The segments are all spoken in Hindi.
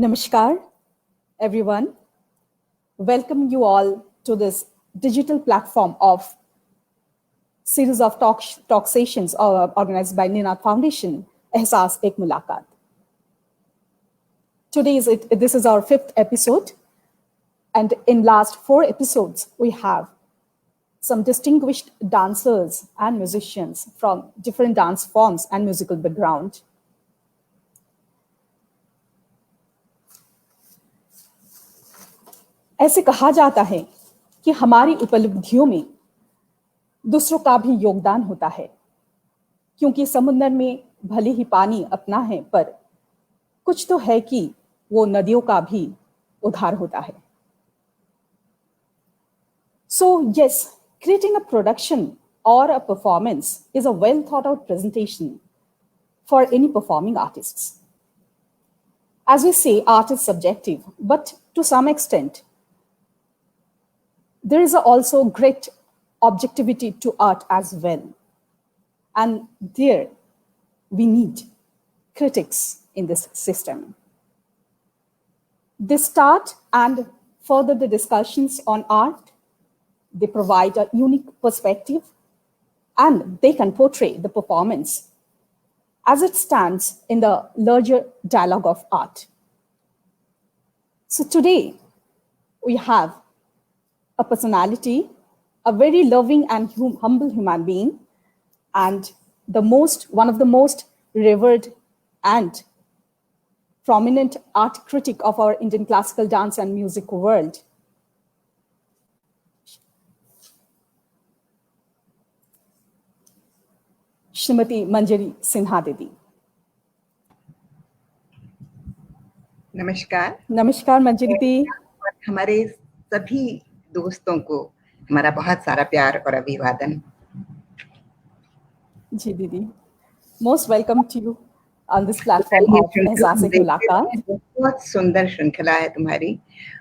Namaskar, everyone. Welcome you all to this digital platform of series of talk sessions organized by Ninad Foundation, Ehsaas Ek Mulaqat. This is our 5th episode, and in last 4 episodes, we have some distinguished dancers and musicians from different dance forms and musical background. ऐसे कहा जाता है कि हमारी उपलब्धियों में दूसरों का भी योगदान होता है, क्योंकि समुद्र में भले ही पानी अपना है, पर कुछ तो है कि वो नदियों का भी उद्धार होता है. So yes, creating a production or a performance is a well thought out presentation for any performing artists. As we say, art is subjective, but to some extent, there is also great objectivity to art as well. And there we need critics in this system. They start and further the discussions on art. They provide a unique perspective and they can portray the performance as it stands in the larger dialogue of art. So today we have a personality, a very loving and humble human being, and one of the most revered and prominent art critic of our Indian classical dance and music world. Shrimati Manjari Sinha Didi. नमस्कार. नमस्कार मंजरी दी. हमारे सभी दोस्तों को हमारा बहुत सारा प्यार और अभिवादन. जी दीदी, most welcome to you on this platform of Ehsaas Ek मुलाकात. बहुत सुंदर श्रृंखला है तुम्हारी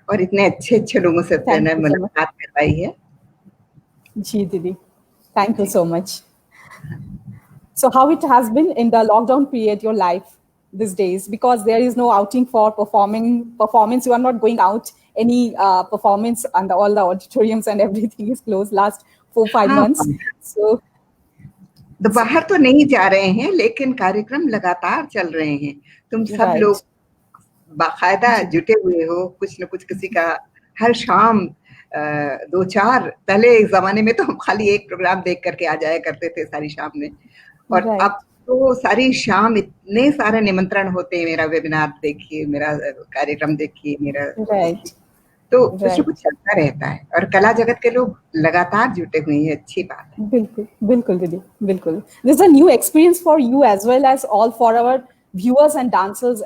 और इतने अच्छे लोगों से मैंने मुलाकात करवाई है. जी दीदी, thank you so much. So how it has been in the lockdown period, your life these days, because there is no outing for performance, you are not going out any performance, and all the auditoriums and everything is closed last 4-5 months. So तो बाहर तो नहीं जा रहे हैं, लेकिन कार्यक्रम लगातार चल रहे हैं. तुम सब लोग बाकायदा जुटे हुए हो, कुछ न कुछ किसी का हर शाम 2-4. पहले जमाने में तो हम खाली एक प्रोग्राम देख करके आ जाया करते थे सारी शाम में, और अब तो सारी शाम इतने सारे निमंत्रण होते हैं. मेरा वेबिनार देखिए, मेरा कार्यक्रम देखिए, मेरा तो कुछ चलता रहता है और कला जगत के लोग लगातार जुटे हुए हैं. अच्छी बात है. बिल्कुल बिल्कुल दीदी, बिल्कुल. This is a new experience for you as well as all for our viewers and dancers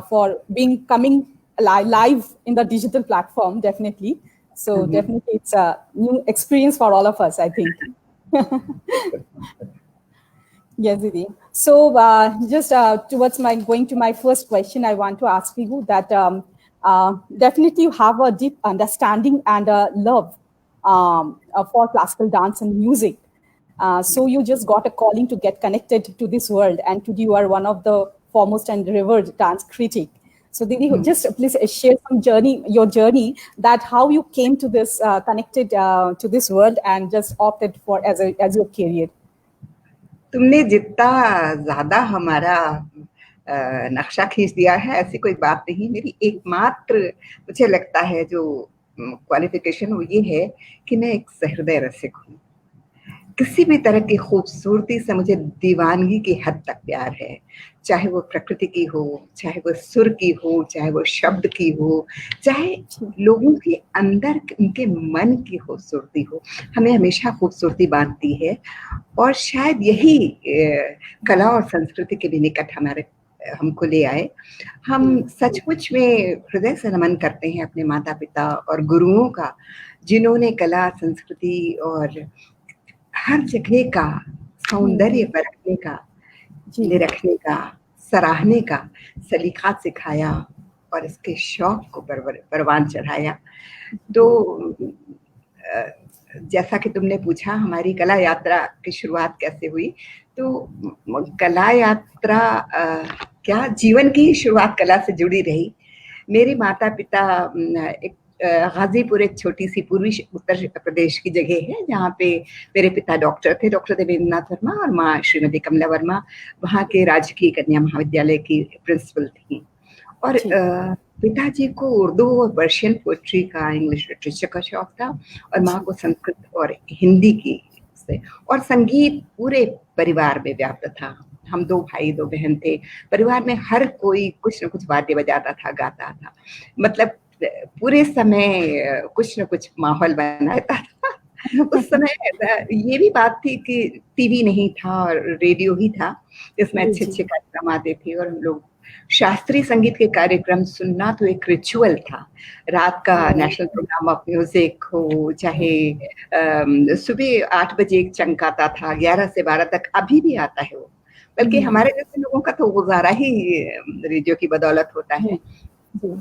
for coming live in the digital platform, definitely. So definitely it's a new experience for all of us, I think. Yes, Didi. So just towards going to my first question, I want to ask you that definitely you have a deep understanding and a love for classical dance and music. So you just got a calling to get connected to this world, and today you are one of the foremost and revered dance critic. So Didi, just please share your journey, that how you came to this connected to this world and just opted for as your career. तुमने जितना ज्यादा हमारा नक्शा खींच दिया है, ऐसी कोई बात नहीं. मेरी एकमात्र मुझे लगता है जो क्वालिफिकेशन वो ये है कि मैं एक सहृदय रसिक हूँ. किसी भी तरह की खूबसूरती से मुझे दीवानगी की हद तक प्यार है, चाहे वो प्रकृति की हो, चाहे वो सुर की हो, चाहे वो शब्द की हो, चाहे लोगों के अंदर उनके मन की खूबसूरती हो. हमें हमेशा खूबसूरती बांधती है, और शायद यही कला और संस्कृति के भी निकट हमको ले आए. हम सचमुच में हृदय से नमन करते हैं अपने माता पिता और गुरुओं का, जिन्होंने कला, संस्कृति और हर जगह का सौंदर्य परखने का, निरखने का, सराहने का सलीका सिखाया और इसके शौक को परवान चढ़ाया. तो जैसा कि तुमने पूछा हमारी कला यात्रा की शुरुआत कैसे हुई, तो कला यात्रा क्या जीवन की शुरुआत कला से जुड़ी रही. मेरे माता-पिता एक गाज़ीपुर, एक छोटी-सी पूर्वी उत्तर प्रदेश की जगह है, जहाँ पे मेरे पिता डॉक्टर थे, डॉक्टर देवेंद्रनाथ वर्मा, और माँ श्रीमती कमला वर्मा, वहाँ के राजकीय कन्या महाविद्यालय की प्रिंसिपल थीं। और जी। पिताजी को उर्दू और पर्शियन पोएट्री का, इंग्लिश लिटरेचर का शौक था, और माँ जी। को संस्कृत और हिंदी की से, और संगीत पूरे परिवार में व्याप्त था। हम 2 भाई 2 बहन थे। परिवार में हर कोई कुछ न कुछ वाद्य बजाता था, गाता था। मतलब पूरे समय कुछ न कुछ माहौल बना रहता था। उस समय ये भी बात थी कि टीवी नहीं था और रेडियो ही था, जिसमें जी, अच्छे-अच्छे जी। कार्यक्रम आते थे, और हम लोग शास्त्रीय संगीत के कार्यक्रम सुनना तो एक रिचुअल था। रात का नेशनल प्रोग्राम ऑफ म्यूज़िक हो, चाहे सुबह 8 बजे एक चंक आता था, 11 से 12 तक, अभी भी आता है वो। बल्कि हमारे जैसे लोगों का तो गुज़ारा ही रेडियो की बदौलत होता जी, है। जी।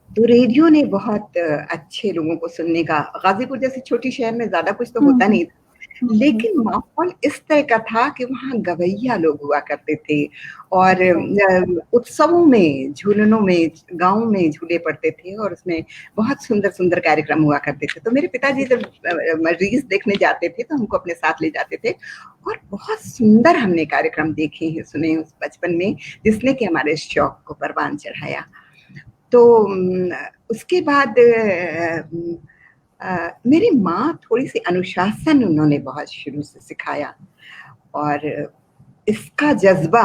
तो रेडियो ने बहुत अच्छे लोगों को सुनने का, गाज़ीपुर जैसे छोटी शहर में ज़्यादा कुछ तो हुँ, होता हुँ। नहीं था, लेकिन माहौल इस तरह का था कि वहाँ गवैया लोग हुआ करते थे, और उत्सवों में, झूलनों में, गाँव में झूले पड़ते थे, और उसमें बहुत सुंदर-सुंदर कार्यक्रम हुआ करते थे। तो मेरे पिताजी जब मरीज़ देखने जाते थे, तो हमको अपने साथ ले जाते थे, और बहुत सुंदर हमने कार्यक्रम देखे हैं, सुने उस बचपन में, जिसने कि हमारे शौक को परवान चढ़ाया। तो उसके बाद मेरी माँ थोड़ी-सी अनुशासन उन्होंने बहुत शुरू से सिखाया, और इसका जज़्बा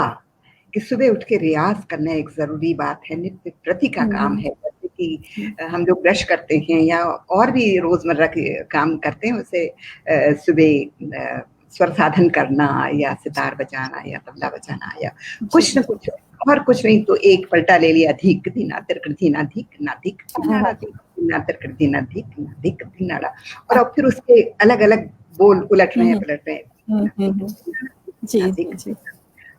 कि सुबह उठ के रियाज़ करना एक ज़रूरी बात है, नित्य प्रति का काम है। जैसे कि हम लोग ब्रश करते हैं या और भी रोज़मर्रा के काम करते हैं, उसे सुबह स्वर साधन करना, या सितार बजाना, या तबला बजाना, या कुछ न कुछ, और कुछ नहीं तो एक पलटा ले लिया, धीक धिना तिरक धीना धीक ना धिक धिनाड़ा धीक धिना तिरक धीना धिक ना धिक धिनाड़ा, और अब फिर उसके अलग-अलग बोल उलट रहे हैं, पलट रहे हैं। जी, जी, जी।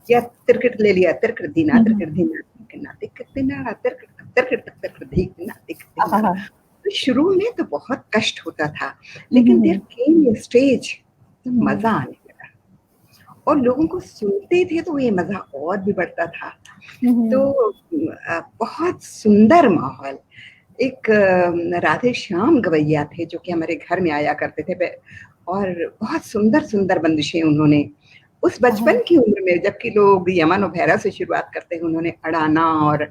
या तिरकट ले लिया, तिरकट धीना तिरकट धीना धिक ना धिक धिनाड़ा तिरकट तिरकट तिरकट धिक ना धिक धिनाड़ा। तो शुरू में तो बहुत कष्ट होता था, लेकिन देयर केम अ स्टेज जब मज़ा आने लगा, और लोगों को सुनते थे तो ये मज़ा और भी बढ़ता था। तो बहुत सुंदर माहौल। एक राधे श्याम गवैया थे, जो कि हमारे घर में आया करते थे, और बहुत सुंदर-सुंदर बंदिशें उन्होंने उस बचपन की उम्र में, जबकि लोग यमन और भैरव से शुरुआत करते हैं, उन्होंने अड़ाना और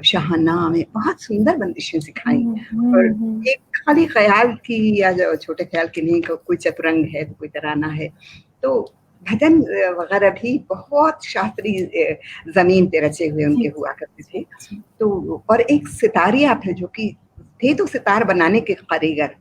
शाहनाम में बहुत सुंदर बंदिशें सिखाई, और एक खाली ख़याल की, या जो छोटे ख़याल की नहीं, कोई चतुरंग है तो कोई तराना है, तो भजन वगैरह भी बहुत शास्त्रीय ज़मीन पे रचे हुए उनके हुआ करते थे। तो और एक सितारिया थे, जो कि थे तो सितार बनाने के कारीगर,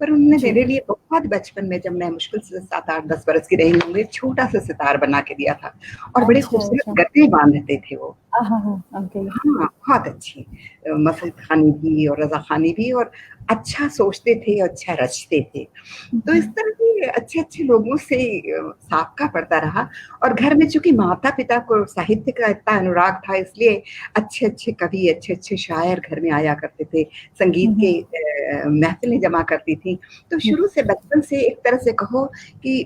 पर उन्होंने मेरे लिए बहुत बचपन में, जब मैं मुश्किल से 7, 8, 10 बरस की रही होंगी, एक छोटा-सा सितार बना के दिया था, और बड़े खूबसूरत गत्ते बाँधते थे वो। हाँ, बहुत अच्छी। मसईद खानी भी और रज़ा खानी भी, और अच्छा सोचते थे, अच्छा रचते थे। तो इस तरह के अच्छे-अच्छे लोगों से साबका पड़ता रहा, और घर में चूँकि माता-पिता को साहित्य का इतना अनुराग था, इसलिए अच्छे-अच्छे कवि, अच्छे-अच्छे शायर घर में आया करते थे, संगीत के महफ़िलें जमा करती थीं। तो शुरू से, बचपन से, एक तरह से कहो कि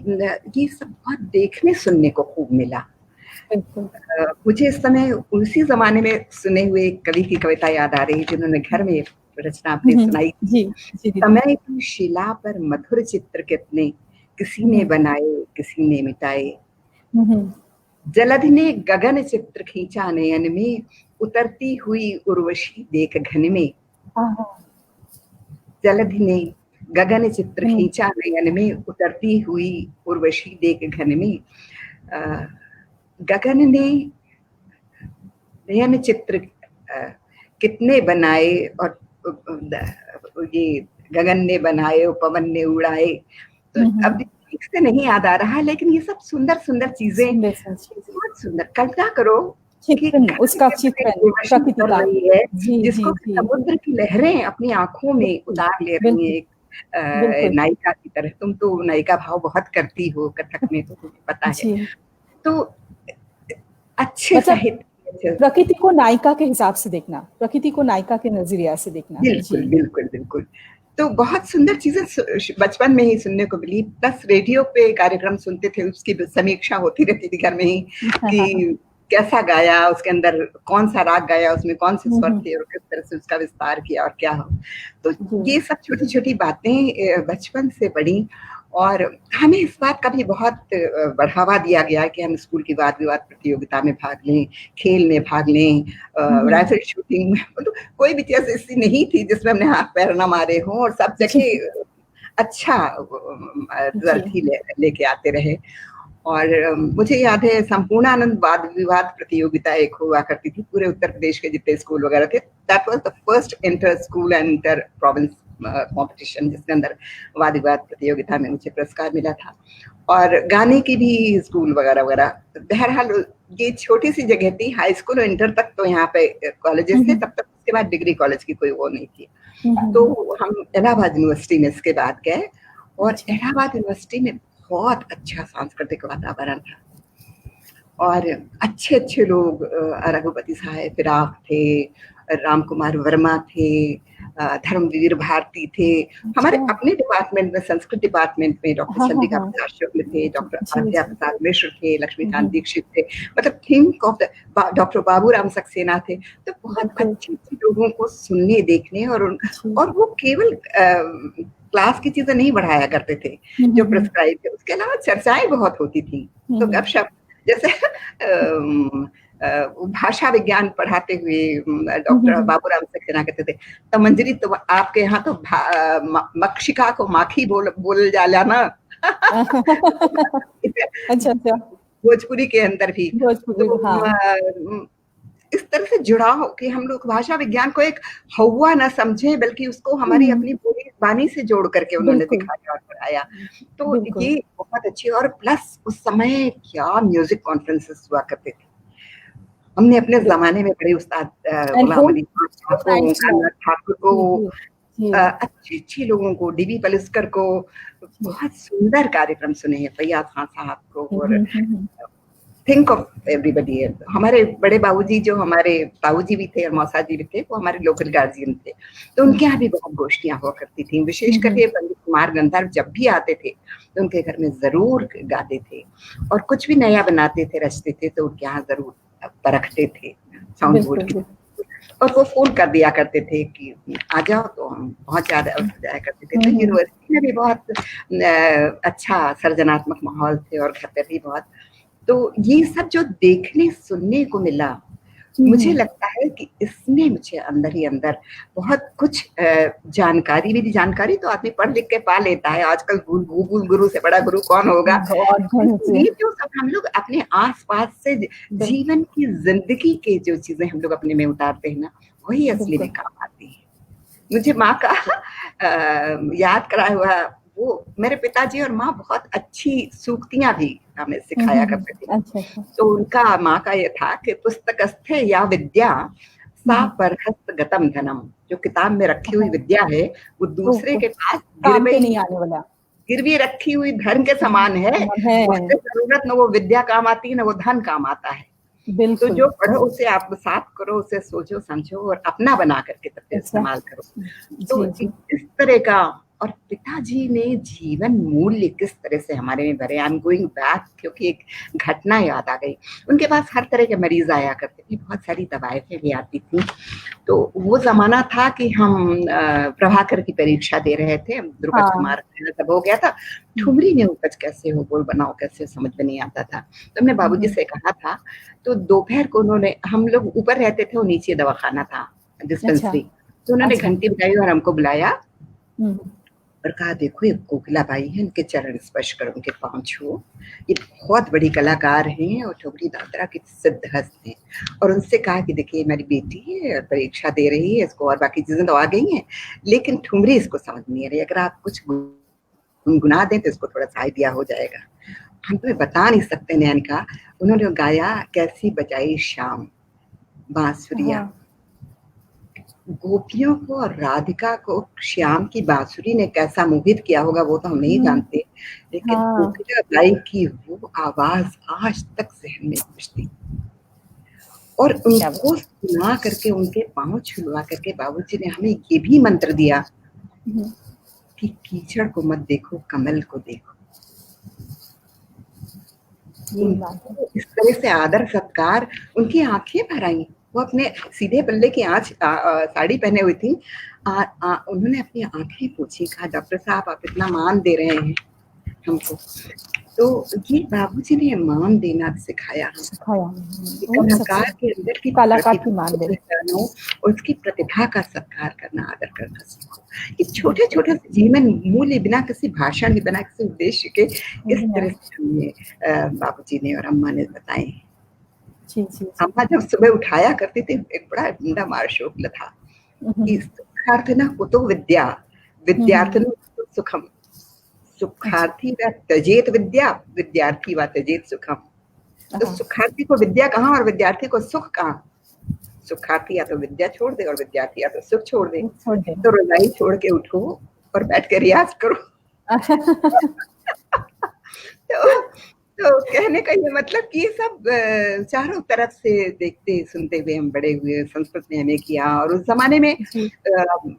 ये सब बहुत देखने-सुनने को खूब मिला। मुझे इस समय उसी ज़माने में सुने हुए एक कवि की कविता याद आ रही है, जिन्होंने घर में रचना अपनी सुनाई। समय की शिला पर मधुर चित्र कितने, किसी ने बनाए, किसी ने मिटाए। जलधि ने गगन चित्र खींचा नयन में, उतरती हुई उर्वशी देख घन में। जलधि ने गगन चित्र खींचा नयन में, उतरती हुई उर्वशी देख घन में। गगन ने नयन चित्र कितने बनाए, और ये गगन ने बनाए और पवन ने उड़ाए। तो अब ठीक से नहीं याद आ रहा, लेकिन ये सब सुंदर-सुंदर चीज़ें, बहुत सुंदर। कल्पना करो कि उसका चित्रण रोशनी कर रही है, जी, जिसको जी, समुद्र की लहरें अपनी आँखों में उतार ले रही हैं, एक नायिका की तरह। तुम तो नायिका भाव बहुत करती हो कथक में, तो तुम्हें पता है। तो अच्छे साहित्य, प्रकृति को नायिका के हिसाब से देखना, प्रकृति को नायिका के नजरिया से देखना। बिल्कुल, बिल्कुल, बिल्कुल। तो बहुत सुंदर चीज़ें बचपन में ही सुनने को मिली, प्लस रेडियो पे कार्यक्रम सुनते थे, उसकी समीक्षा होती रहती थी घर में ही, कि कैसा गाया, उसके अंदर कौन सा राग गाया, उसमें कौन से स्वर थे और किस तरह से उसका विस्तार किया और क्या हो। तो ये सब छोटी-छोटी बातें बचपन से पढ़ी और हमें इस बात का भी बहुत बढ़ावा दिया गया कि हम स्कूल की वाद-विवाद प्रतियोगिता में भाग लें, खेल में भाग लें, राइफल शूटिंग में, मतलब कोई भी चीज़ ऐसी नहीं थी जिसमें हमने हाथ-पैर ना मारे हों और सब जगह अच्छा रिजल्ट ही लेके आते रहे। और मुझे याद है संपूर्णानंद वाद विवाद प्रतियोगिता एक हुआ करती थी पूरे उत्तर प्रदेश के जितने स्कूल वगैरह थे। That was the first inter school and inter province competition जिसके अंदर वाद विवाद प्रतियोगिता में मुझे पुरस्कार मिला था। और गाने की भी स्कूल वगैरह वगैरह। बहरहाल ये छोटी सी जगह थी, हाई स्कूल और इंटर तक तो यहाँ पे कॉलेजेस थे, तब तक उसके बाद डिग्री कॉलेज की कोई वो नहीं थी। तो हम इलाहाबाद यूनिवर्सिटी में इसके बाद गए और इलाहाबाद यूनिवर्सिटी में बहुत अच्छा सांस्कृतिक वातावरण था और अच्छे-अच्छे लोग, रघुपति साहब फिराक थे, राम कुमार वर्मा थे, धर्मवीर भारती थे। हमारे अपने डिपार्टमेंट में, संस्कृत डिपार्टमेंट में डॉक्टर चंद्रिका प्रसाद शुक्ल थे, डॉक्टर आद्या प्रसाद मिश्र थे, लक्ष्मीकांत दीक्षित थे, मतलब think of the doctor Baburam Saxena थे। तो बहुत अच्छे-अच्छे लोगों को सुनने, देखने और वो केवल क्लास की चीजें नहीं बढ़ाया करते थे जो प्रिस्क्राइब थे, उसके अलावा चर्चाएं बहुत होती थी। तो गपशप जैसे भाषा विज्ञान पढ़ाते हुए डॉक्टर बाबूराम सक्सेना कहते थे, तो मंजरी तो आपके यहाँ तो मक्षिका को माखी बोल जाला ना। अच्छा अच्छा, भोजपुरी के अंदर भी तो इस तरह से जुड़ाव कि हम लोग भाषा विज्ञान को एक हवा ना समझे बल्कि उसको हमारी अपनी बोली बानी से जोड़ करके उन्होंने दिखाया और पढ़ाया। तो ये बहुत अच्छी, और प्लस उस समय क्या म्यूजिक कॉन्फ्रेंसेस हुआ करते थे। हमने अपने जमाने में बड़े उस्ताद गुलाम अली ठाकुर को, अच्छे लोगों को, डीबी पलुस्कर को, बहुत सुंदर कार्यक्रम सुने हैं, फैयाज खान साहब को, और थिंक ऑफ एवरीबडी। हमारे बड़े बाबूजी जो हमारे ताऊजी भी थे और मौसा जी भी थे, वो हमारे लोकल गार्जियन थे, तो उनके यहाँ भी बहुत गोष्ठियां हुआ करती थी। विशेष करके पंडित कुमार गंधर्व जब भी आते थे तो उनके घर में जरूर गाते थे, और कुछ भी नया बनाते थे, रचते थे तो उनके यहाँ जरूर परखते थे साउंड बोर्ड की, और वो फोन कर दिया करते थे कि आ जाओ, तो हम पहुंच जाया करते थे। तो यूनिवर्सिटी में भी बहुत अच्छा सर्जनात्मक माहौल थे और घर पर भी बहुत। तो ये सब जो देखने सुनने को मिला, मुझे लगता है कि इसने मुझे अंदर ही अंदर बहुत कुछ जानकारी भी दी। जानकारी तो आदमी पढ़ लिख के पा लेता है, आजकल गूगल गुरु से बड़ा गुरु कौन होगा। ये जो सब हम लोग अपने आसपास से जीवन की जिंदगी के जो चीजें हम लोग अपने में उतारते हैं ना, वही असली में काम आती है। मुझे माँ का याद कराया हुआ, वो मेरे पिताजी और माँ बहुत अच्छी सूक्तियां भी हमें सिखाया करते थे। अच्छा। तो उनका माँ का ये था कि पुस्तकस्थे या विद्या सा परहस्त गतम धनम, जो किताब में रखी हुई विद्या है वो दूसरे के पास नहीं आने वाला, गिरवी रखी हुई धन के समान है। उससे जरूरत न वो विद्या काम आती है न वो धन काम आता है। तो जो पढ़ो उसे आत्मसात करो, उसे सोचो समझो और अपना बना करके तब इस्तेमाल करो। तो इस तरह का, और पिताजी ने जीवन मूल्य किस तरह से हमारे में भरे। आई एम गोइंग बैक क्योंकि एक घटना याद आ गई। उनके पास हर तरह के मरीज आया करते थे, बहुत सारी दवाएं भी आती थी। तो वो जमाना था कि हम प्रभाकर की परीक्षा दे रहे थे, द्रुपद कुमार सब हो गया था। ठुमरी में उपज कैसे हो, बोल बनाओ कैसे, समझ में नहीं आता था। तो हमने बाबूजी से कहा था, तो दोपहर को उन्होंने, हम लोग ऊपर रहते थे, वो नीचे दवाखाना था, डिस्पेंसरी। तो उन्होंने घंटी बजाई और हमको बुलाया और कहा, देखो ये कोकिला बाई है, इनके चरण स्पर्श करो, उनके पांव छुओ, ये बहुत बड़ी कलाकार हैं और ठुमरी दादरा की सिद्धहस्त हैं। और उनसे कहा कि देखिए मेरी बेटी है, परीक्षा दे रही है, इसको और बाकी चीजें तो आ गई हैं, लेकिन ठुमरी इसको समझ नहीं आ रही, अगर आप कुछ गुनगुना दें तो इसको थोड़ा सा आइडिया हो जाएगा। हम तो बता नहीं सकते। नैन का उन्होंने गाया, कैसी बजाई शाम बांसुरिया, गोपियों को और राधिका को श्याम की बांसुरी ने कैसा मोहित किया होगा वो तो हम नहीं जानते, लेकिन कोकिला बाई की वो आवाज आज तक जहन में गुंजती। और उनको सुना करके, उनके पांव छुलवा करके बाबूजी ने हमें ये भी मंत्र दिया कि कीचड़ को मत देखो, कमल को देखो। ये बात है। उनको इस तरह से आदर सत्कार, उनकी आंखें भर आई। वो अपने सीधे पल्ले की साड़ी पहने हुई थी। उन्होंने अपनी आंखें पोंछी, कहा डॉक्टर साहब आप इतना मान दे रहे हैं हमको। तो ये बाबूजी ने मान देना सिखाया हमको। कलाकार के अंदर की कलाकार की मान देना, उसकी प्रतिभा का सत्कार करना, आदर करना सीखो। ये छोटे छोटे जीवन मूल्य बिना किसी भाषण के, बिना किसी उद्देश्य के, इस तरह से हमें बाबूजी ने और अम्मा ने बताए। अम्मा जब सुबह उठाया करती थी, एक बड़ा डंडा मार शोक था कि सुखार्थिना कुतो विद्या, विद्यार्थिनो सुखम, सुखार्थी व त्यजेत विद्या, विद्यार्थी व त्यजेत सुखम। तो सुखार्थी को विद्या कहाँ और विद्यार्थी को सुख कहाँ? सुखार्थी या तो विद्या छोड़ दे और विद्यार्थी या तो सुख छोड़ दे। तो रजाई छोड़ के उठो और बैठ के रियाज करो। तो कहने का ये मतलब कि ये सब चारों तरफ से देखते सुनते हुए हम बड़े हुए। संस्कृत में हमें किया, और उस जमाने में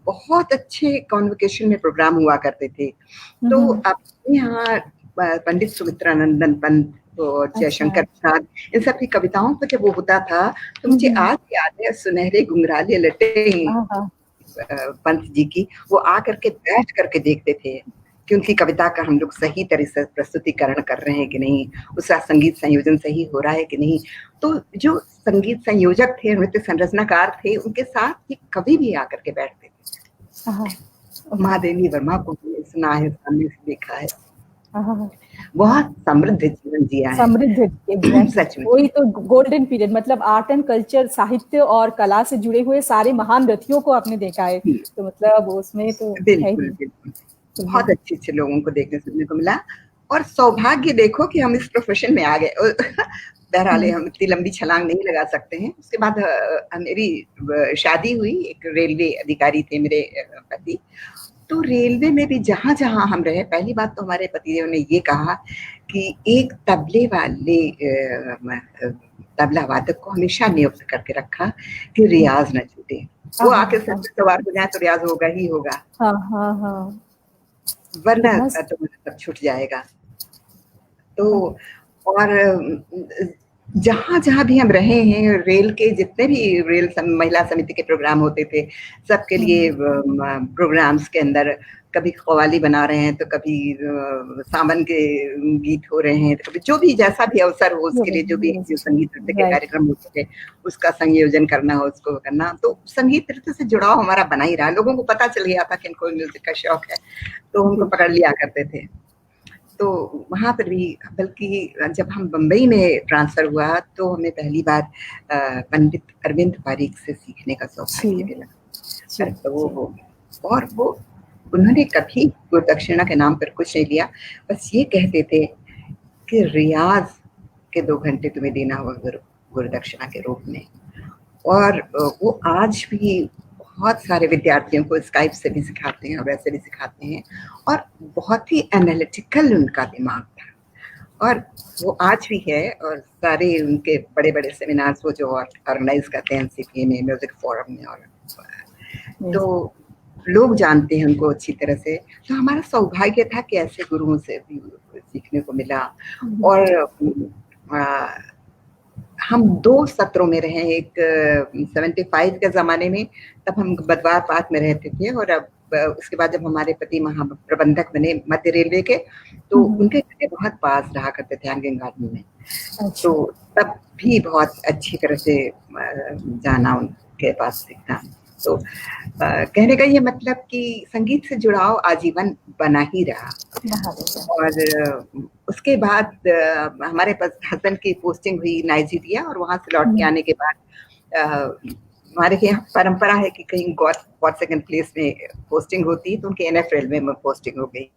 बहुत अच्छे कॉन्वोकेशन में प्रोग्राम हुआ करते थे। तो अपने यहाँ पंडित सुमित्रानंदन पंत और जयशंकर प्रसाद, इन सब की कविताओं पर जब वो होता था तो मुझे आज याद है सुनहरे घुंघराले लटे पंत जी की, वो आकर के बैठ करके देखते थे कि उनकी कविता का हम लोग सही तरह से प्रस्तुतिकरण कर रहे हैं कि नहीं, उसका संगीत संयोजन सही हो रहा है कि नहीं। तो जो संगीत संयोजक थे, नृत्य संरचनाकार थे, उनके साथ ये कवि भी आकर के बैठते थे। महादेवी वर्मा को सुना है, सामने से देखा है, बहुत समृद्ध जीवन जिया है। समृद्ध सच में वही तो गोल्डन पीरियड, मतलब आर्ट एंड कल्चर, साहित्य और कला से जुड़े हुए सारे महान रथियों को आपने देखा है। तो मतलब उसमें तो बिल्कुल बहुत अच्छे अच्छे लोगों को देखने सुनने को मिला। और सौभाग्य देखो कि हम इस प्रोफेशन में आ गए। बहरहाल हम इतनी लंबी छलांग नहीं लगा सकते हैं। उसके बाद मेरी शादी हुई, एक रेलवे अधिकारी थे मेरे पति। तो रेलवे में भी जहां जहां हम रहे, पहली बात तो हमारे पतिदेव ने ये कहा कि एक तबले वाले तबला वादक को हमेशा नियुक्त करके रखा कि रियाज न छूटे। वो आके सवार हो जाए तो रियाज होगा ही होगा, वरना तो सब छूट जाएगा। तो और जहां जहां भी हम रहे हैं, रेल के जितने भी महिला समिति के प्रोग्राम होते थे, सबके लिए प्रोग्राम्स के अंदर कभी कव्वाली बना रहे हैं, तो कभी सावन के गीत हो रहे हैं, तो कभी जो भी जैसा भी अवसर हो उसके लिए जो भी संगीत नृत्य के कार्यक्रम होते थे उसका संयोजन करना हो, उसको करना। तो संगीत नृत्य से जुड़ाव हमारा बना ही रहा। लोगों को पता चल गया था कि इनको म्यूजिक का शौक है, तो उनको पकड़ लिया करते थे। तो वहाँ पर भी, बल्कि जब हम बम्बई में ट्रांसफर हुआ तो हमें पहली बार पंडित अरविंद पारीक से सीखने का सौभाग्य मिला। तो वो उन्होंने कभी गुरुदक्षिणा के नाम पर कुछ नहीं लिया, बस ये कहते थे कि रियाज के 2 घंटे तुम्हें देना होगा गुरुदक्षिणा के रूप में। और वो आज भी बहुत सारे विद्यार्थियों को स्काइप से भी सिखाते हैं और वैसे भी सिखाते हैं। और बहुत ही एनालिटिकल उनका दिमाग था, और वो आज भी है। और सारे उनके बड़े बड़े सेमिनार्स वो जो ऑर्गेनाइज करते हैं एनसीपी में, म्यूजिक फोरम में, और तो लोग जानते हैं उनको अच्छी तरह से। तो हमारा सौभाग्य था कि ऐसे गुरुओं से भी सीखने को मिला। और हम 2 सत्रों में रहे, एक 75 के ज़माने में, तब हम बदवार पार्क में रहते थे। और अब उसके बाद जब हमारे पति महाप्रबंधक बने मध्य रेलवे के, तो उनके घर बहुत पास रहा करते थे हैंगिंग गार्डन में। तो तब भी बहुत अच्छी तरह से जाना, उनके पास सीखना। तो कहने का ये मतलब कि संगीत से जुड़ाव आजीवन बना ही रहा। और उसके बाद हमारे पास हस्बैंड की पोस्टिंग हुई नाइजीरिया, और वहां से लौट के आने के बाद हमारे यहाँ परंपरा है कि कहीं गॉड सेकंड प्लेस में पोस्टिंग होती है, तो उनके एनएफ रेलवे में पोस्टिंग हो गई।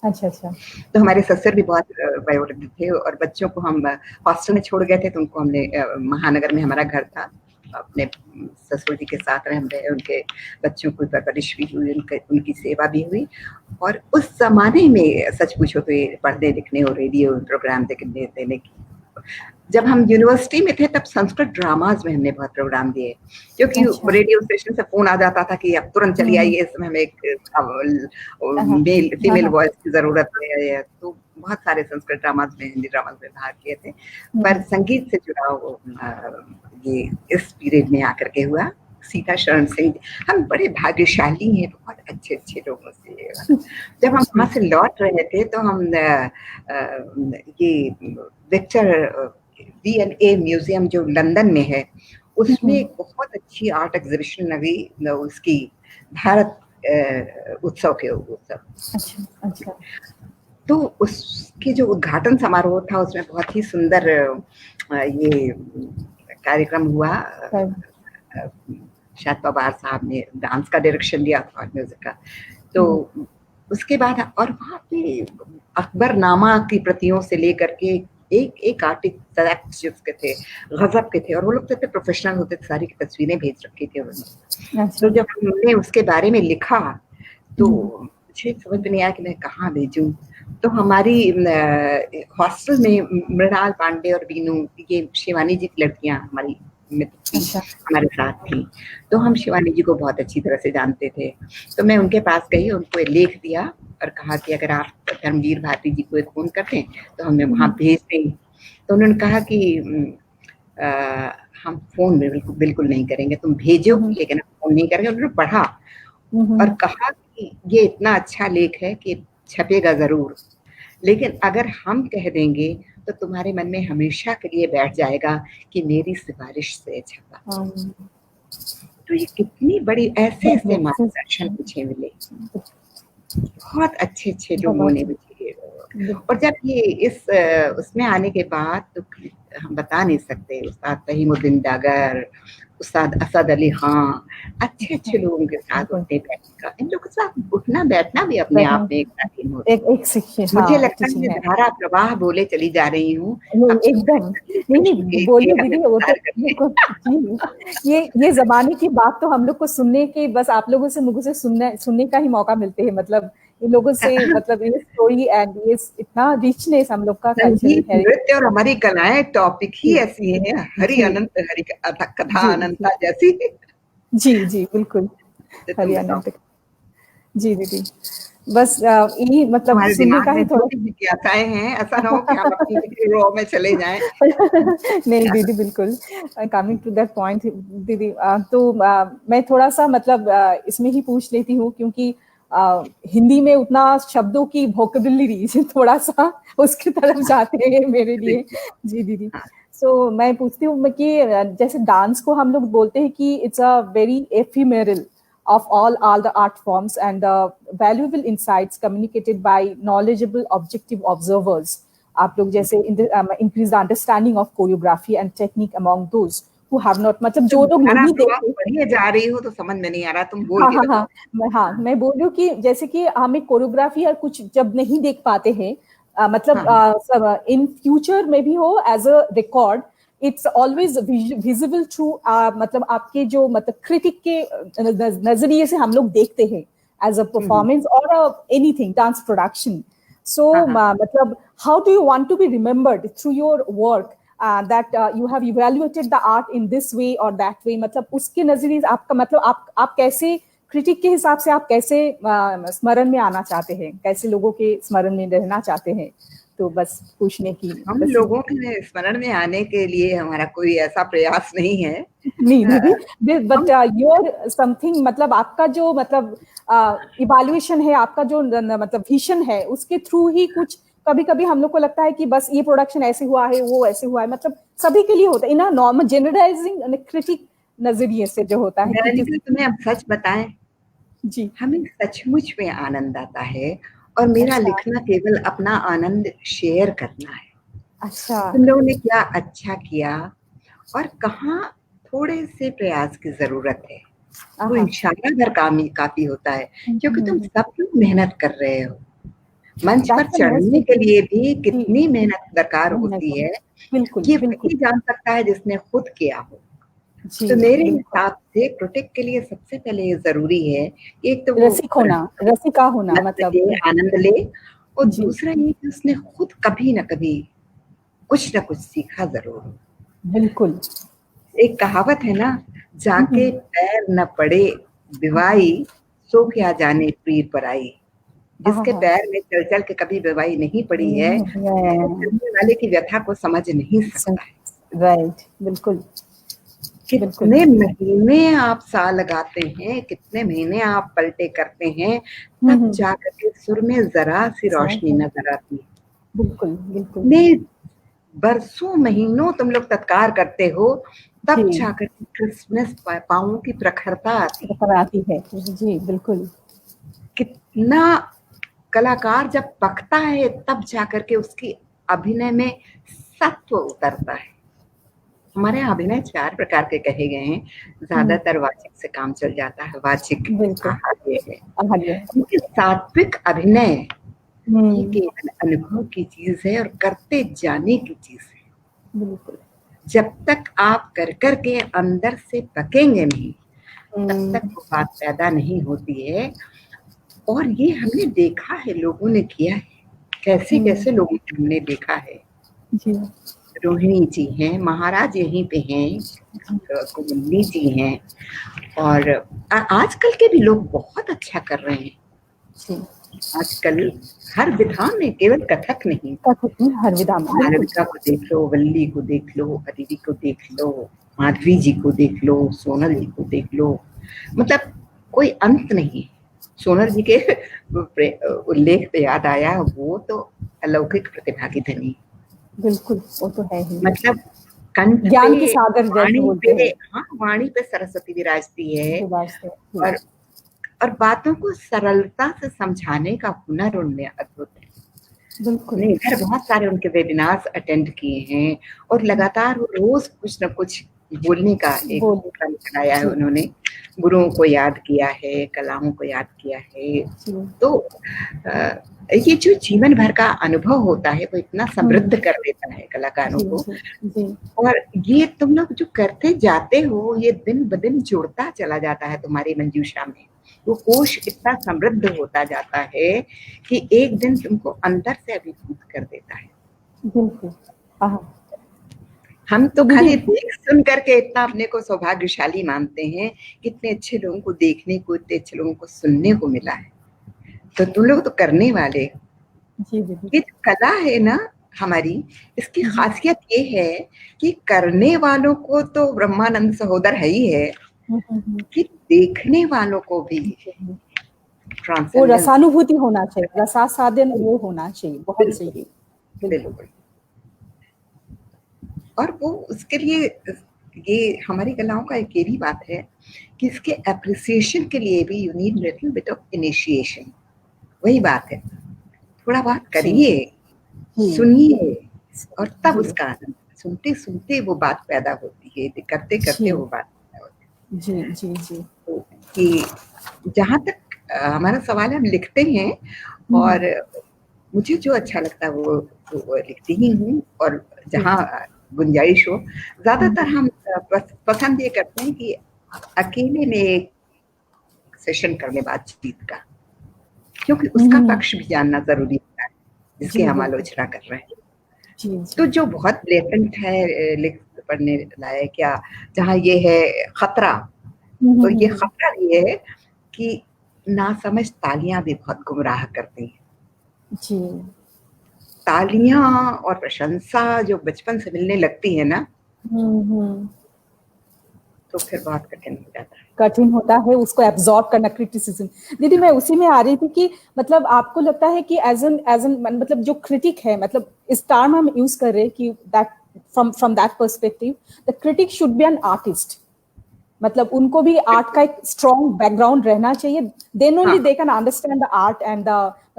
अच्छा। तो हमारे ससुर भी बहुत वयोवृद्ध थे, और बच्चों को हम हॉस्टल में छोड़ गए थे। तो उनको हमने महानगर में हमारा घर था, अपने ससुर जी के साथ हम रहे, उनके बच्चों को परवरिश भी हुई, उनकी सेवा भी हुई। और उस जमाने में सच पूछो तो ये पढ़ने लिखने और रेडियो प्रोग्राम देने की, जब हम यूनिवर्सिटी में थे तब संस्कृत ड्रामाज में हमने बहुत प्रोग्राम दिए, क्योंकि रेडियो स्टेशन से फोन आ जाता था कि अब तुरंत चली आइए, इसमें हमें एक मेल फीमेल वॉइस की जरूरत है। तो बहुत सारे संस्कृत ड्रामाज में, हिंदी ड्रामाज में भाग किए थे, पर संगीत से जुड़ाव ये इस पीरियड में आकर के हुआ। सीता शरण सिंह, हम बड़े भाग्यशाली हैं, बहुत अच्छे अच्छे लोगों से। जब हम वहाँ से लौट रहे थे तो हम ये विक्टर V&A म्यूजियम जो लंदन में है, उसमें एक बहुत अच्छी आर्ट एग्जीबिशन लगी, उसकी भारत उत्सव के उत्सव। अच्छा। तो उसके जो उद्घाटन समारोह था, उसमें बहुत ही सुंदर ये कार्यक्रम हुआ। शायद पवार साहब ने डांस का डायरेक्शन दिया था, म्यूजिक का। तो उसके बाद और वहाँ पे अकबरनामा की प्रतियों से लेकर के एक आर्टिस्ट जिसके थे गजब के थे, और वो लोग तो प्रोफेशनल होते थे, सारी की तस्वीरें भेज रखी थी उन्होंने। तो जब हमने उसके बारे में लिखा तो मुझे समझ में नहीं आया कि मैं कहाँ भेजूं। तो हमारी हॉस्टल में मृणाल पांडे और बीनू, ये शिवानी जी की लड़कियां हमारी मित्र थी, हमारे साथ थी, तो हम शिवानी जी को बहुत अच्छी तरह से जानते थे। तो मैं उनके पास गई, उनको लेख दिया और कहा कि अगर आप धर्मवीर भारती जी को एक फोन करते हैं तो हमें वहाँ भेज दें। तो उन्होंने कहा कि हम फोन बिल्कुल नहीं करेंगे, तुम भेजो लेकिन हम फोन नहीं करेंगे। उन्होंने पढ़ा और कहा कि ये इतना अच्छा लेख है कि छपेगा जरूर, लेकिन अगर हम कह देंगे तो तुम्हारे मन में हमेशा के लिए बैठ जाएगा कि मेरी सिफारिश से छपा। तो ये कितनी बड़ी ऐसे मार्गदर्शन मुझे मिले, बहुत अच्छे लोगों ने मुझे। और जब ये इस उसमें आने के बाद तो हम बता नहीं सकते, उस्ताद तहीमुद्दीन डागर, उस्ताद असद अली खां, अच्छे लोगों के साथ उठने बैठने का, इन लोगों के साथ उठना बैठना भी अपने आप में एक सीखिए। मुझे लगता है मैं धारा प्रवाह बोले चली जा रही हूँ एकदम। नहीं बोलिए दीदी, वो तो ये जमाने की बात तो हम लोग को सुनने के, बस आप लोगों से मुझे सुनने का ही मौका मिलते हैं। मतलब इन लोगों से मतलब ये स्टोरी एंड ये इतना रिचनेस हम लोग का कल्चरल है। नृत्य और हमारी कलाएं टॉपिक ही ऐसी हैं, हरि अनंत हरि कथा अनंता जैसी। जी बिल्कुल, हरि अनंत। जी दीदी, बस यही मतलब सुनने का ही थोड़ा जिज्ञासाएं हैं, ऐसा ना हो कि हम अपनी रॉ में चले जाएं। नहीं दीदी, बिल्कुल कमिंग टू दैट पॉइंट दीदी, तो मैं थोड़ा सा मतलब इसमें ही पूछ लेती हूँ, क्योंकि हिंदी में उतना शब्दों की वोकेबुलरी थोड़ा सा उसकी तरफ जाते हैं मेरे लिए। जी दीदी, सो मैं पूछती हूँ कि जैसे डांस को हम लोग बोलते हैं कि it's a very ephemeral of all the art forms and the valuable insights communicated by knowledgeable objective observers. आप लोग जैसे increase the understanding of choreography and technique among those who have not, मतलब जो लोग नहीं देखे जा रही हो तो समझ में नहीं आ रहा, तुम बोल के हाँ मैं बोल रही हूँ कि जैसे कि हमें कोरियोग्राफी और कुछ जब नहीं देख पाते हैं, मतलब इन फ्यूचर में भी हो as a record, it's always visible through, मतलब आपके जो मतलब क्रिटिक के नजरिए से हम लोग देखते हैं एज अ परफॉर्मेंस और एनीथिंग डांस प्रोडक्शन। सो मतलब how do you want to be remembered through your work that you have evaluated the art in this way और दैट वे, मतलब उसके नजरिए आपका मतलब आप कैसे क्रिटिक के हिसाब से आप कैसे स्मरण में आना चाहते हैं, कैसे लोगों के स्मरण में रहना चाहते हैं? तो बस पूछने की, हम लोगों के स्मरण में आने के लिए हमारा कोई ऐसा प्रयास नहीं है। नहीं दीदी, बट योर समथिंग, मतलब आपका जो मतलब इवैल्यूएशन है, आपका जो मतलब विजन है, उसके थ्रू ही कुछ कभी कभी हम लोग को लगता है कि बस ये प्रोडक्शन ऐसे हुआ है, वो ऐसे हुआ है, मतलब सभी के लिए होता है, इन नॉर्मल जनरलाइजिंग क्रिटिक नजरिए से जो होता है। तुम्हें अब सच बताएं जी, हमें सचमुच में आनंद आता है, और मेरा लिखना केवल अपना आनंद शेयर करना है। अच्छा, तुम लोगों ने क्या अच्छा किया और कहाँ थोड़े से प्रयास की जरूरत है, वो इंशाल्लाह भर काफी होता है, क्योंकि तुम सब लोग मेहनत कर रहे हो। मंच पर चढ़ने के लिए भी कितनी मेहनत दरकार होती है, ये वही जान सकता है जिसने खुद किया हो। तो मेरे हिसाब से क्रिटिक के लिए सबसे पहले ये जरूरी है, एक तो रसिका होना, मतलब आनंद ले, और दूसरा ये कि उसने खुद कभी ना कभी कुछ ना कुछ सीखा जरूर। बिल्कुल, एक कहावत है ना, जाके पैर न पड़े दिवाई, सो क्या जाने पीर पर आई। जिसके हाँ, पैर में चल चल के कभी दवाई नहीं पड़ी है, वो करने वाले की व्यथा को समझ नहीं सकता है। राइट, बिल्कुल बिल्कुल। कितने महीने आप सा लगाते हैं, कितने महीने आप पलटे करते हैं, तब जाकर के सुर में जरा सी रोशनी नजर आती है। बिल्कुल बिल्कुल। कितने बरसों महीनों तुम लोग तत्कार करते हो, तब जी। जाकर के क्रिसमस पाँवों की प्रखरता आती है। पर आती है, जी बिल्कुल। कितना कलाकार जब पकता है, तब जाकर के उसकी अभिनय में सत्व उतरता है। हमारे यहाँ अभिनय 4 प्रकार के कहे गए हैं, ज्यादातर वाचिक से काम चल जाता है, वाचिक बिल्कुल। आहार्य है। आहार्य। क्योंकि सात्विक अभिनय ये हम्म, केवल अनुभव की चीज है और करते जाने की चीज है। बिल्कुल। जब तक आप कर कर के अंदर से पकेंगे नहीं, तब तक वो बात पैदा नहीं होती है। और ये हमने देखा है, लोगों ने किया है, कैसे कैसे लोगों को हमने देखा है। जी। रोहिणी जी हैं, महाराज यहीं पे हैं, कुमुन्नी जी हैं, और आजकल के भी लोग बहुत अच्छा कर रहे हैं। जी। आजकल हर विधा में, केवल कथक नहीं, हर विधा में, मालविका को देख लो, वल्ली को देख लो, अदिति को देख लो, माधवी जी को देख लो, सोनल जी को देख लो, मतलब कोई अंत नहीं। सोनल जी के उल्लेख पे याद आया, वो तो अलौकिक प्रतिभा की धनी, बिल्कुल, वो तो है ही। मतलब कंठ ज्ञान की पे, सागर जैसे वाणी बोलते पे, हैं। हाँ, वाणी पे सरस्वती विराजती है। विराजते हैं। और और बातों को सरलता से समझाने का हुनर उनमें अद्भुत है। बिल्कुल। मैंने इधर बहुत सारे उनके वेबिनार्स अटेंड किए हैं, और लगातार वो रोज कुछ न कुछ बोलने का एक बोलिए। क्रम चलाया है उन्होंने। गुरुओं को याद किया है, कलाओं को याद किया है। तो ये जो जीवन भर का अनुभव होता है, वो इतना समृद्ध कर देता है कलाकारों को। और ये तुम लोग जो करते जाते हो, ये दिन ब दिन जुड़ता चला जाता है तुम्हारी मंजूषा में। वो कोश इतना समृद्ध होता जाता है कि एक दिन तुमको अंदर से अभिभूत कर देता है। बिल्कुल। हम तो खाली देख सुन करके इतना अपने को सौभाग्यशाली मानते हैं, कितने अच्छे लोगों को देखने को, इतने अच्छे लोगों को सुनने को मिला है। तो तुम लोग तो करने वाले। ये जो कला है ना हमारी, इसकी खासियत ये है कि करने वालों को तो ब्रह्मानंद सहोदर है ही है, कि देखने वालों को भी वो रसानुभूति होना चाहिए, रसास्वादन वो होना चाहिए, बहुत चाहिए। बिल्कुल। और वो उसके लिए ये हमारी कलाओं का एक ये भी बात है कि इसके एप्रिसिएशन के लिए भी you need little bit of initiation. वही बात है, थोड़ा बहुत करिए, सुनिए, और तब उसका आनंद, सुनते सुनते वो बात पैदा होती है, करते करते वो बात पैदा होती है। जी जी जी। तो कि जहाँ तक हमारा सवाल है, हम लिखते हैं, और मुझे जो अच्छा लगता है वो लिखती ही हूँ। और जहाँ गुंजाइश हो, ज्यादातर हम पसंद ये करते हैं कि अकेले में एक सेशन कर ले बातचीत का, क्योंकि उसका पक्ष भी जानना जरूरी होता है जिसकी हम आलोचना कर रहे हैं। तो जो बहुत ब्लेटेंट है, लिख पढ़ने लायक, या जहाँ ये है खतरा, तो ये खतरा ये है कि नासमझ तालियां भी बहुत गुमराह करती हैं। जी। तालियां और प्रशंसा जो बचपन से मिलने लगती है ना, तो फिर बहुत कठिन हो जाता है। कठिन होता है उसको एब्जॉर्ब करना, क्रिटिसिज्म। दीदी मैं उसी में आ रही थी कि मतलब आपको लगता है कि एज एन मतलब जो क्रिटिक है, मतलब इस टर्म हम यूज कर रहे हैं कि that from that perspective the critic should be N artist, मतलब उनको भी आर्ट का एक स्ट्रॉन्ग बैकग्राउंड रहना चाहिए, then only they can understand the art and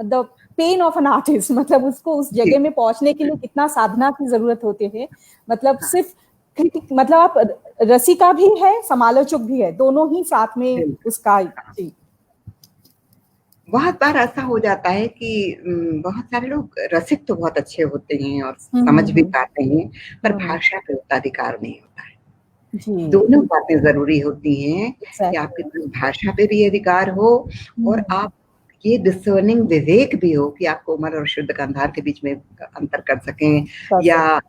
the pain of an artist, मतलब उसको उस जगह में पहुंचने के लिए कितना साधना की जरूरत होती है। मतलब सिर्फ क्रिटिक, मतलब आप रसिका भी है, समालोचक भी है, दोनों ही साथ में उसका। जी। बहुत बार ऐसा हो जाता है कि बहुत सारे लोग रसिक तो बहुत अच्छे होते हैं और समझ भी पाते हैं, पर भाषा पे उतना अधिकार नहीं होता है। दोनों बातें जरूरी होती हैं कि आपके पास भाषा पे भी अधिकार हो, और आप ये डिसर्निंग विवेक भी हो कि आप कोमल और शुद्ध गांधार के बीच में अंतर कर सकें, या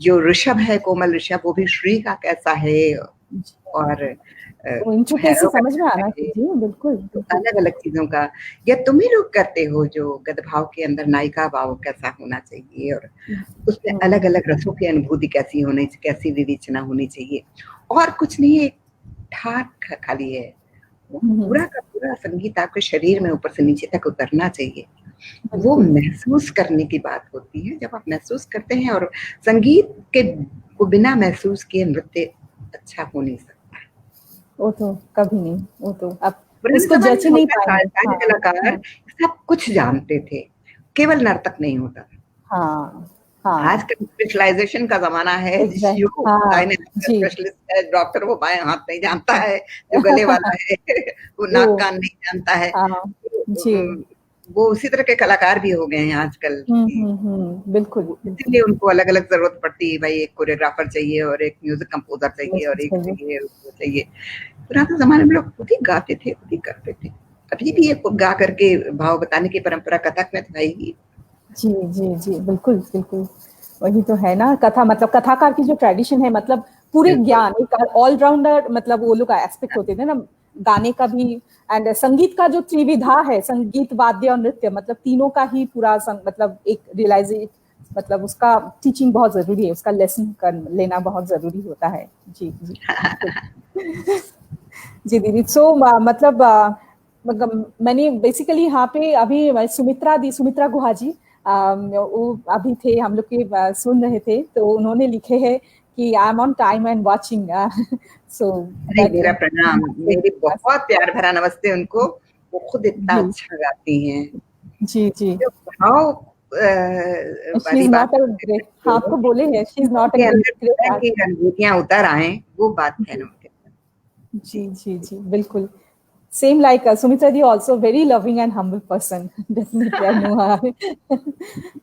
जो ऋषभ है, कोमल ऋषभ, वो भी श्री का कैसा है, जी। और वो इंट्रिकेसी भैरव समझ में करना आना है, चाहिए, बिल्कुल, तो बिल्कुल। अलग-अलग चीज़ों का, या तुम ही लोग करते हो जो गद भाव के अंदर नायिका भाव कैसा होना चाहिए, और उसमें हुँ, अलग-अलग रसों की अनुभूति कैसी विवेचना होनी चाहिए, और कुछ नहीं, एक ठाठ खाली है। वो हुँ, हुँ, पूरा का पूरा संगीत आपके शरीर में ऊपर से नीचे तक उतरना चाहिए। वो बिल्कुल। महसूस करने की बात होती है, जब आप महसूस करते हैं, और संगीत के को बिना महसूस किए नृत्य अच्छा हो नहीं सकता। वो तो कभी नहीं, वो तो आप पुराने उसको ज़माने जज में ही नहीं होता था, पाएँगे। सारे हाँ, कलाकार हाँ, सब कुछ जानते थे, केवल नर्तक नहीं होता था। हाँ, हाँ, आजकल स्पेशलाइज़ेशन का ज़माना है, एग्ज़ैक्ट जो हाँ, गायन का जी। स्पेशलिस्ट है, डॉक्टर वो बाएँ हाथ नहीं जानता है, जो गले वाला है वो वो नाक कान नहीं जानता है। हाँ, तो जी। वो उसी तरह के कलाकार भी हो गए हैं आजकल हुँ, कि हुँ, हुँ, बिल्कुल, वो बिल्कुल, इसीलिए उनको अलग-अलग ज़रूरत पड़ती है, भाई एक कोरियोग्राफर चाहिए, और एक म्यूज़िक कंपोज़र चाहिए, बिल्कुल और एक सही। चाहिए, वो चाहिए। पुराने ज़माने में लोग खुद ही गाते थे, खुद ही करते थे। अभी भी ये गा करके भाव बताने की परंपरा कथक में तो है ही। जी, जी, जी, बिल्कुल, बिल्कुल। वही तो है ना, कथा मतलब कथाकार की जो ट्रेडिशन है मतलब पूरे बिल्कुल। ज्ञान एक ऑल-राउंडर मतलब वो लोग एस्पेक्ट होते थे ना, गाने का भी एंड संगीत का जो त्रिविधा है, संगीत, वाद्य और नृत्य मतलब तीनों का ही पूरा मतलब एक मतलब उसका टीचिंग बहुत ज़रूरी है, उसका लेसन कर लेना बहुत ज़रूरी होता है। जी, जी, बिल्कुल। जी दीदी मतलब मतलब मैंने बेसिकली यहाँ पे अभी सुमित्रा गुहा जी वो अभी थे हम लोग के सुन रहे थे तो उन्होंने लिखे हैं कि I am on time and watching सो अरे दैट मेरा प्रणाम, मेरी बहुत प्यार भरा नमस्ते उनको। वो खुद इतना जी अच्छा गाती हैं। जी जी जो भाव शी इज वाली बात नॉट अ करते ग्रेट हाँ थे, आपको बोले हैं शी इज नॉट अ उनके अंदर ग्रेट तरह ग्रेट की अनुभूतियाँ उतर आएँ, वो बात है ना उनके अंदर। जी, जी, जी, बिल्कुल. Same like Sumitra ji also very loving and humble person. Definitely I know her.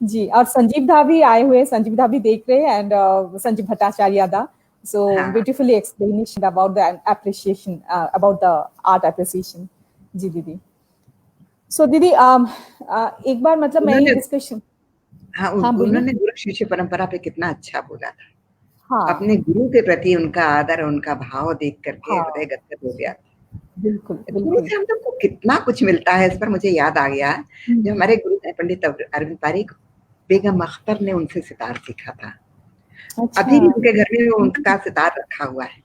जी और संजीव दा भी आए हुए संजीव दा भी देख रहे हैं एंड संजीव भट्टाचार्य दा so हाँ, beautifully explanation about the appreciation about the art appreciation जी दीदी so दीदी एक बार मतलब मैं ये उन्होंने डिस्कशन हाँ, हाँ बोलिए उन्होंने गुरु शिष्य परंपरा पे कितना अच्छा बोला था। अपने हाँ गुरु के प्रति उनका आदर, उनका भाव देख करके हृदय हाँ गदगद हो गया। बिल्कुल गुरु बिल्कुल से हम लोग को कितना कुछ मिलता है, इस पर मुझे याद आ गया, जो हम्म, हमारे गुरु थे पंडित अरविंद पारीक, बेगम अख्तर ने उनसे सितार सीखा था। अच्छा अभी भी उनके घर में उनका सितार रखा हुआ है।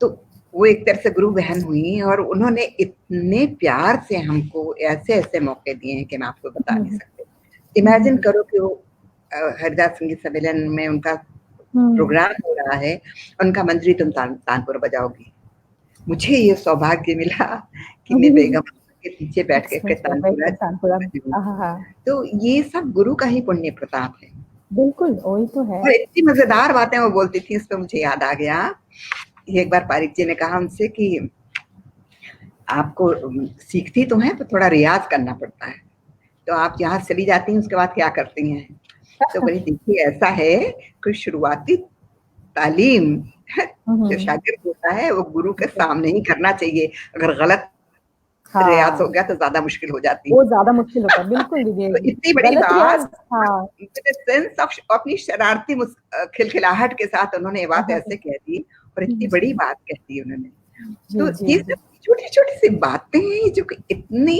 तो वो एक तरह से गुरु बहन हुई, और उन्होंने इतने प्यार से हमको ऐसे-ऐसे मौके दिए हैं कि मैं आपको बता नहीं हम्म, सकती। इमेजिन हम्म, करो कि वो हरिदास संगीत सम्मेलन में उनका हम्म, प्रोग्राम हो रहा है, उनका मंजरी तुम तानपुर बजाओगी। मुझे ये सौभाग्य मिला कि मैं हम्म, बेगम के पीछे बैठ के के तानपुरा तानपुरा बजाऊँ। हाँ हाँ तो ये सब गुरु का ही पुण्य प्रताप है। बिल्कुल वही तो है और इतनी मज़ेदार बातें वो बोलती थी, इस पे मुझे याद आ गया। एक बार पारिक जी ने कहा उनसे कि आपको सीखती तो हैं, पर थोड़ा रियाज़ करना पड़ता है। तो आप यहाँ चली जाती हैं, उसके बाद क्या करती हैं? तो बोली देखिए ऐसा है, कोई शुरुआती तालीम जो हम्म, शागिर्द होता है वो गुरु के सामने ही करना चाहिए। अगर गलत रियाज़ हो हाँ गया तो ज़्यादा मुश्किल हो जाती वो है। ज्यादा मुश्किल होता है बिल्कुल दीदी तो इतनी बड़ी गलत बात, रियाज हाँ विद अ सेंस ऑफ अपनी शरारती खिलखिलाहट के साथ उन्होंने ये बात हाँ, ऐसे कह दी, और इतनी जी बड़ी बात कह दी उन्होंने। जी तो जी ये जी सब छोटी-छोटी सी बातें हैं जो कि इतनी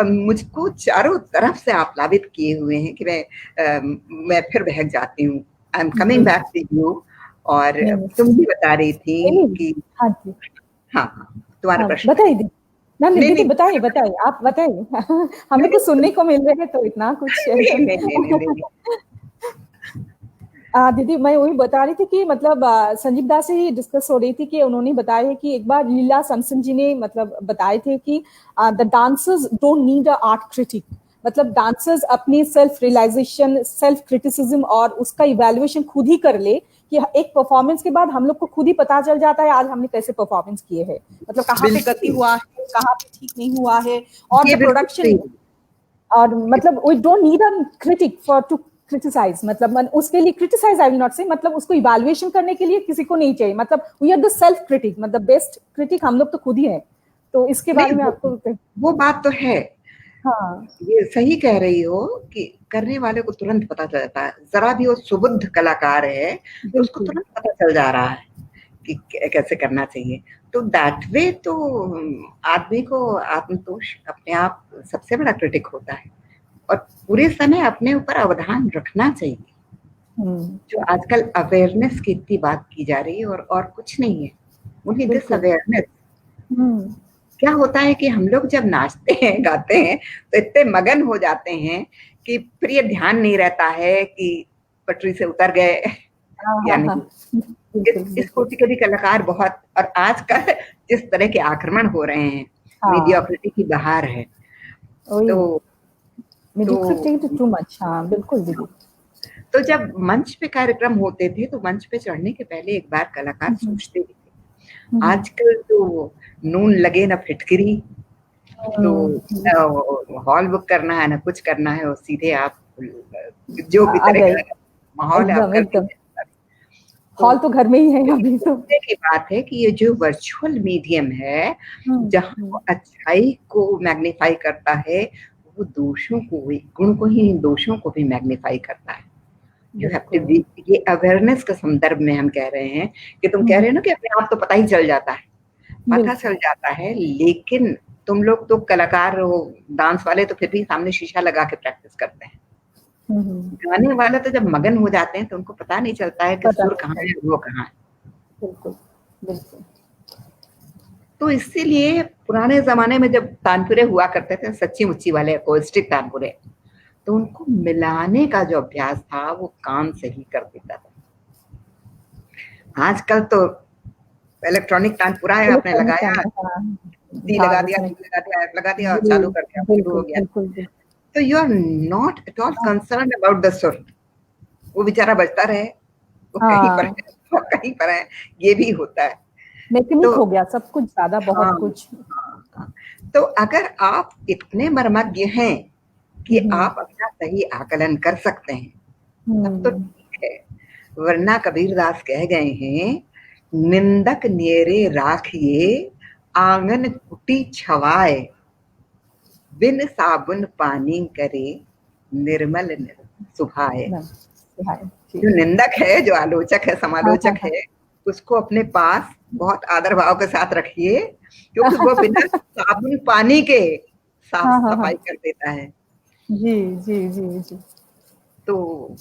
मुझको चारों तरफ से आप्लावित किए हुए हैं कि मैं फिर बहक जाती हूँ। आई एम कमिंग जी बैक टू यू। और नहीं नहीं तुम भी बता रही थी नहीं, नहीं, कि हाँ जी हाँ, हाँ, तुम्हारा हाँ प्रश्न है। बताइए दीदी ना नहीं नहीं, दीदी नहीं, बताइए बताइए आप बताइए हम लोग को नहीं, सुनने को मिल रहे हैं तो इतना कुछ नहीं, नहीं, नहीं, नहीं, नहीं, नहीं। दीदी मैं वही बता रही थी कि मतलब संजीव दास से ही डिस्कस हो रही थी कि उन्होंने बताया है कि एक बार लीला सैमसन जी ने मतलब बताए थे कि the dancers don't need a art critic मतलब डांसर्स अपनी सेल्फ रियलाइजेशन सेल्फ क्रिटिसिज्म और उसका इवैल्यूएशन खुद ही कर ले कि एक परफॉर्मेंस के बाद हम लोग को खुद ही पता चल जाता है आज हमने कैसे परफॉर्मेंस किए हैं मतलब कहाँ पे गति बिल्कुल, हुआ है कहाँ पे ठीक नहीं हुआ है और ये द बिल्कुल प्रोडक्शन सही। और मतलब we don't need a critic for to criticise मतलब उसके लिए क्रिटिसाइज आई विल नॉट से मतलब उसको इवैल्यूएशन करने के लिए किसी को नहीं चाहिए मतलब we are the self critic मतलब बेस्ट क्रिटिक हम लोग तो खुद ही है तो इसके बारे नहीं, में आपको वो बात तो है। हाँ ये सही कह रही हो कि करने वाले को तुरंत पता चल जाता है। ज़रा भी वो सुबुद्ध कलाकार है, तो उसको बिल्कुल तुरंत पता चल जा रहा है कि कैसे करना चाहिए। तो दैट वे तो आदमी को आत्मतोष अपने आप सबसे बड़ा क्रिटिक होता है और पूरे समय अपने ऊपर अवधान रखना चाहिए। जो आजकल अवेयरनेस की इतनी बात की जा रही है और कुछ नहीं है, ओनली दिस बिल्कुल। अवेयरनेस। क्या होता है कि हम लोग जब नाचते हैं गाते हैं तो इतने मगन हो जाते हैं कि फिर ये ध्यान नहीं रहता है कि पटरी से उतर गए हाँ या हाँ हाँ, नहीं। बिल्कुल इस बिल्कुल। कोटि के भी कलाकार बहुत, और आजकल जिस तरह के आक्रमण हो रहे हैं, हाँ मीडियोक्रिटी की बहार है। वही, तो मेडियोक्रिटी तो टू मच। हाँ बिल्कुल दीदी। तो जब मंच पे कार्यक्रम होते थे तो मंच पे चढ़ने के पहले एक बार कलाकार हम्म, सोचते भी थे। हम्म, आजकल तो नून लगे ना फिटकिरी, तो हॉल बुक करना है ना कुछ करना है, और सीधे आप जो भी आ तरह गए, का माहौल है आप एकदम कर एकदम। दीजिए। हॉल तो तो घर में ही है अभी तो। सोचने की बात है कि ये जो वर्चुअल मीडियम है, जहाँ हम्म, वो अच्छाई को मैग्नीफाई करता है, वो दोषों को भी, गुण को ही दोषों को भी मैग्नीफाई करता है। यू हैव टू बिल्कुल। बी, ये अवेयरनेस के संदर्भ में हम कह रहे हैं कि तुम कह रहे हो ना कि अपने आप तो पता ही चल जाता है, पता बिल्कुल। चल जाता है, लेकिन तुम लोग तो कलाकार हो, डांस वाले तो फिर भी सामने शीशा लगा के प्रैक्टिस करते हैं। गाने वाले तो जब मगन हो जाते हैं तो उनको पता नहीं चलता है कि पता सुर नहीं कहाँ है, चलता। वो कहाँ है। बिल्कुल बिल्कुल। तो इसीलिए पुराने ज़माने में जब तानपुरे हुआ करते थे, सच्ची-मुच्ची वाले अकोस्टिक तानपुरे, तो उनको मिलाने का जो अभ्यास था, वो काम सही कर देता था। आजकल तो इलेक्ट्रॉनिक तानपुरा है, आपने इलेक्ट्रॉनिक लगाया, गाने, हाँ, डी लगा भाग दिया, उसमें। डी लगा दिया, ऐप लगा दिया और जी, चालू कर दिया, शुरू हो बिल्कुल गया। बिल्कुल बिल्कुल। तो you are not at all concerned about the सुर। वो बेचारा बजता रहे, वो कहीं पर हाँ, है, वो कहीं पर है, ये भी होता है। मैकेनिक तो हो गया सब कुछ, ज्यादा हाँ, बहुत कुछ। हाँ। तो अगर आप इतने मर्मज्ञ हैं कि हम्म आप अपना सही आकलन कर सकते हैं, तब तो हम्म, ठीक है। वरना कबीरदास कह गए हैं, निंदक नेरे राखिए आंगन कुटी छवाए, बिन साबुन पानी करे निर्मल सुभाए। ना, सुहाए, जी। जो निंदक है, जो आलोचक है, हाँ हाँ समालोचक हाँ। है, उसको अपने पास बहुत आदर भाव के साथ रखिए, क्योंकि वो बिना साबुन पानी के साफ हाँ हाँ हाँ, सफाई कर देता है। जी जी जी जी तो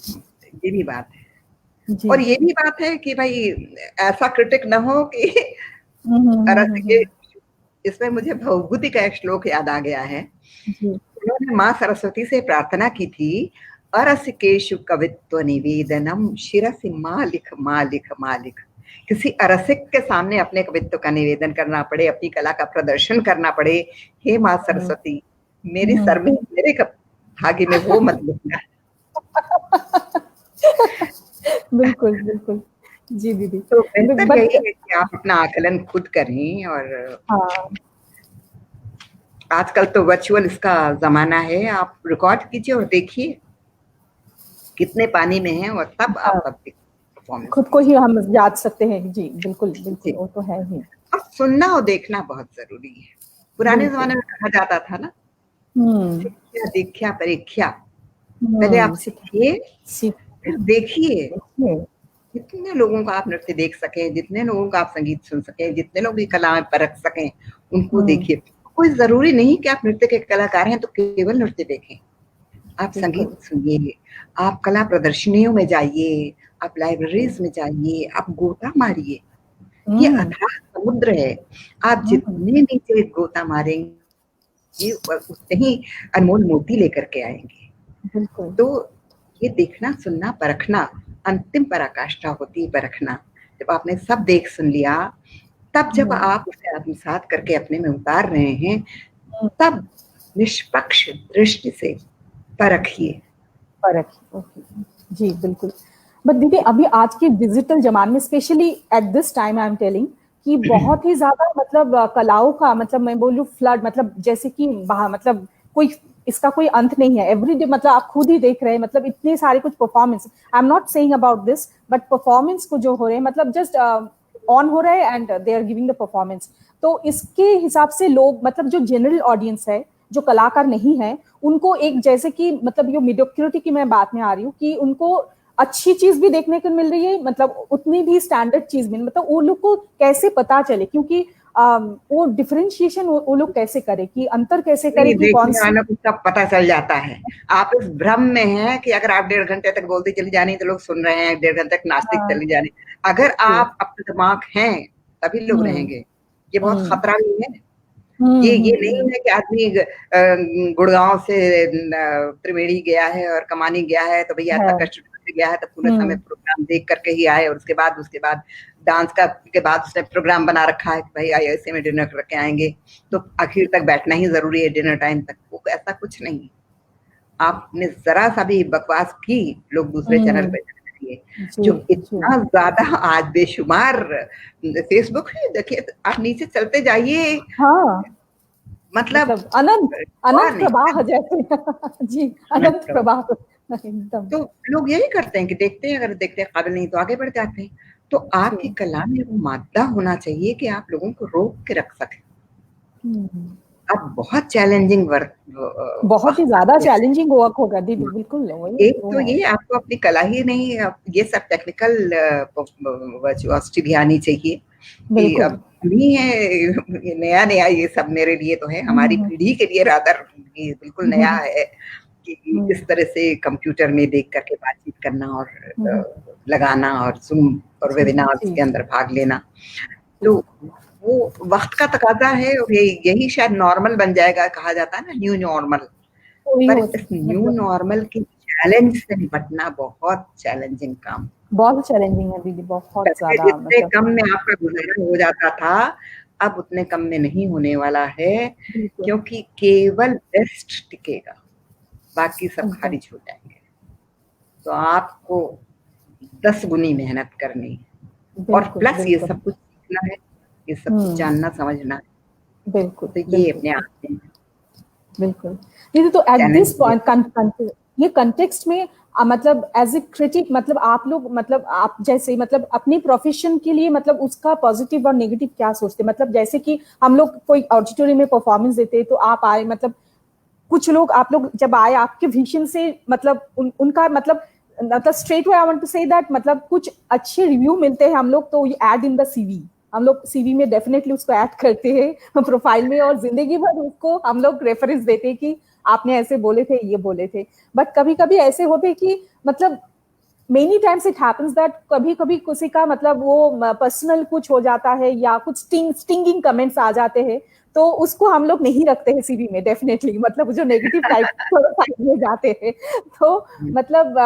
ये भी बात है। जी। और ये भी बात है कि भाई ऐसा क्रिटिक न हो कि अरस के, हम्म, इसमें मुझे भवभूति का एक श्लोक याद आ गया है। जी। उन्होंने माँ सरस्वती से प्रार्थना की थी, अरसिकेषु कवित्व निवेदनम शिरसि मालिक मालिक मालिक। किसी अरसिक के सामने अपने कवित्व का निवेदन करना पड़े, अपनी कला का प्रदर्शन करना पड़े, हे माँ सरस्वती, मेरे सर में, मेरे भाग्य में वो मत लिखना। बिल्कुल बिल्कुल। जी दीदी। तो बेहतर बट यही है कि आप अपना आकलन खुद करें। और हाँ आजकल तो वर्चुअल इसका जमाना है, आप रिकॉर्ड कीजिए और देखिए कितने पानी में हैं, और तब हाँ, आप पब्लिक परफॉर्मेंस खुद को ही कीजिए। हम याद सकते हैं। जी बिल्कुल बिल्कुल, जी, वो तो है ही। और सुनना और देखना बहुत जरूरी है। पुराने बिल्कुल। जमाने में कहा जाता था ना, हम्म शिक्षा दीक्षा परीक्षा। पहले आप सीखिए, सीख, फिर देखिए। देखिए। जितने लोगों का आप नृत्य देख सकें, जितने लोगों का आप संगीत सुन सकें, जितने लोग भी कला में परख सकें, उनको हम्म, देखिए। कोई जरूरी नहीं कि आप नृत्य के कलाकार हैं तो केवल नृत्य देखें। आप संगीत बिल्कुल। सुनिए, आप कला प्रदर्शनियों में जाइए, आप लाइब्रेरीज में जाइए, आप गोता मारिए। ये हम्म अथाह समुद्र है। आप हम्म, जितने नीचे गोता मारेंगे, उतने ही अनमोल मोती लेकर के आएंगे। बिल्कुल। तो ये देखना, सुनना, परखना अंतिम पराकाष्ठा होती है। परखना, जब आपने सब देख सुन लिया, तब जब हम्म, आप उसे आत्मसात करके अपने में उतार रहे हैं, हम्म, तब निष्पक्ष दृष्टि से परखिए। फर्क है, ओके। जी बिल्कुल। बट दीदी अभी आज के डिजिटल जमाने में, specially at this time I am telling, कि बहुत ही ज्यादा मतलब कलाओं का, मतलब मैं बोलूँ फ्लड, मतलब जैसे कि मतलब कोई इसका कोई अंत नहीं है। एवरीडे मतलब आप खुद ही देख रहे हैं, मतलब इतने सारे कुछ performance, I am not saying about this, but performance को जो हो रहे हैं, मतलब जस्ट ऑन हो रहा है and they are giving the performance. तो इसके हिसाब से लोग, मतलब जो जनरल ऑडियंस है, जो कलाकार नहीं है, उनको एक, जैसे कि मतलब ये मीडियोक्रिटी की मैं बात में आ रही हूँ कि उनको अच्छी चीज भी देखने को मिल रही है, मतलब उतनी भी स्टैंडर्ड चीज भी, मतलब वो लोग को कैसे पता चले, क्योंकि वो डिफरेंशिएशन वो लोग कैसे करे, कि अंतर कैसे करे नहीं, कि कौन देखने सी। वालों को सब पता चल जाता है। आप इस भ्रम में हैं कि अगर आप 1.5 घंटे तक बोलते चली जानी तो लोग सुन रहे हैं, 1.5 घंटे तक नाचते हाँ, चली जानी। अगर जी। आप अपने दिमाग हैं तभी लोग हम्म। रहेंगे। ये बहुत हम्म। खतरा भी है। हम्म। ये नहीं है कि आदमी गुड़गांव से त्रिवेणी गया है और कमानी गया है तो भैया है। इतना कष्ट करके गया है तो पूरे समय हम्म। प्रोग्राम देख करके ही आए, और उसके बाद डांस का के बाद उसने प्रोग्राम बना रखा है कि भाई ऐसे में डिनर करके आएंगे तो आखिर तक बैठना ही जरूरी है, डिनर टाइम तक। वो ऐसा कुछ नहीं। आपने जरा सा भी बकवास की, लोग दूसरे चैनल हम्म। पे जाएंगे। जी। जो जी। इतना ज्यादा आज बेशुमार फेसबुक है, देखिए आप नीचे चलते जाइए, हाँ, मतलब मतलब अनंत और अनंत नहीं। प्रवाह जैसे। जी, अनंत अनंत प्रवाह। प्रवाह एकदम। तो लोग यही करते हैं कि देखते हैं, अगर देखते हैं काबिल नहीं तो आगे बढ़ जाते हैं। तो जी। आपकी कला में वो मादा होना चाहिए कि आप लोगों को रोक के रख सकें। हम्म। अब बहुत चैलेंजिंग बहुत ही वक्त ज्यादा है। चैलेंजिंग वर्क होगा दीदी, बिल्कुल वही एक वो तो है। ये आपको अपनी कला ही नहीं, ये सब टेक्निकल वर्चुअसिटी भी आनी चाहिए कि बिल्कुल। अब नहीं है, ये नया नया ये सब मेरे लिए तो है, हमारी हम्म। पीढ़ी के लिए रादर ये बिल्कुल नया हम्म। है कि हम्म। इस तरह से कंप्यूटर में देख करके बातचीत करना और हम्म। लगाना और जूम और जी। वेबिनार्स जी। के अंदर भाग लेना। तो जी। वो वक्त का तकाजा है, और यही शायद नॉर्मल बन जाएगा, कहा जाता है ना न्यू नॉर्मल। वही पर हो, इस न्यू मतलब नॉर्मल के चैलेंज से निपटना बहुत चैलेंजिंग काम। बहुत चैलेंजिंग है दीदी, बहुत पहले ज्यादा, जितने मतलब। कम में आपका गुजारा हो जाता था, अब उतने कम में नहीं होने वाला है, बिल्कुल। क्योंकि केवल बेस्ट टिकेगा, बाकी सब एकदम। खारिज हो जाएंगे। तो आपको 10 गुनी मेहनत करनी है, और बिल्कुल प्लस ये बिल्कुल। सब कुछ सीखना है, ये सब कुछ हम्म। जानना समझना है। बिल्कुल तो ये बिल्कुल। अपने आप में बिल्कुल दीदी, तो एट चैलेंज दिस है। पॉइंट ये कंटेक्स्ट में मतलब एज ए क्रिटिक, मतलब आप लोग, मतलब आप जैसे, मतलब अपनी प्रोफेशन के लिए, मतलब उसका पॉजिटिव और नेगेटिव क्या सोचते हैं, मतलब जैसे कि हम लोग कोई ऑडिटोरियम में परफॉर्मेंस देते हैं तो आप आए, मतलब कुछ लोग, आप लोग जब आए आपके विजन से, मतलब उनका मतलब straight way I want to say that, मतलब कुछ अच्छे रिव्यू मिलते हैं हम लोग तो ये ऐड इन द सीवी, हम लोग सीवी में डेफिनेटली उसको ऐड करते हैं प्रोफाइल में, और जिंदगी भर उसको हम लोग रेफरेंस देते हैं कि आपने ऐसे बोले थे, ये बोले थे। बट कभी कभी ऐसे होते कि मतलब many times it happens that कभी कभी किसी का मतलब वो पर्सनल कुछ हो जाता है, या कुछ स्टिंगिंग कमेंट्स आ जाते हैं, तो उसको हम लोग नहीं रखते हैं सीवी में डेफिनेटली, मतलब जो नेगेटिव टाइप थोड़ा साइड में जाते हैं। तो मतलब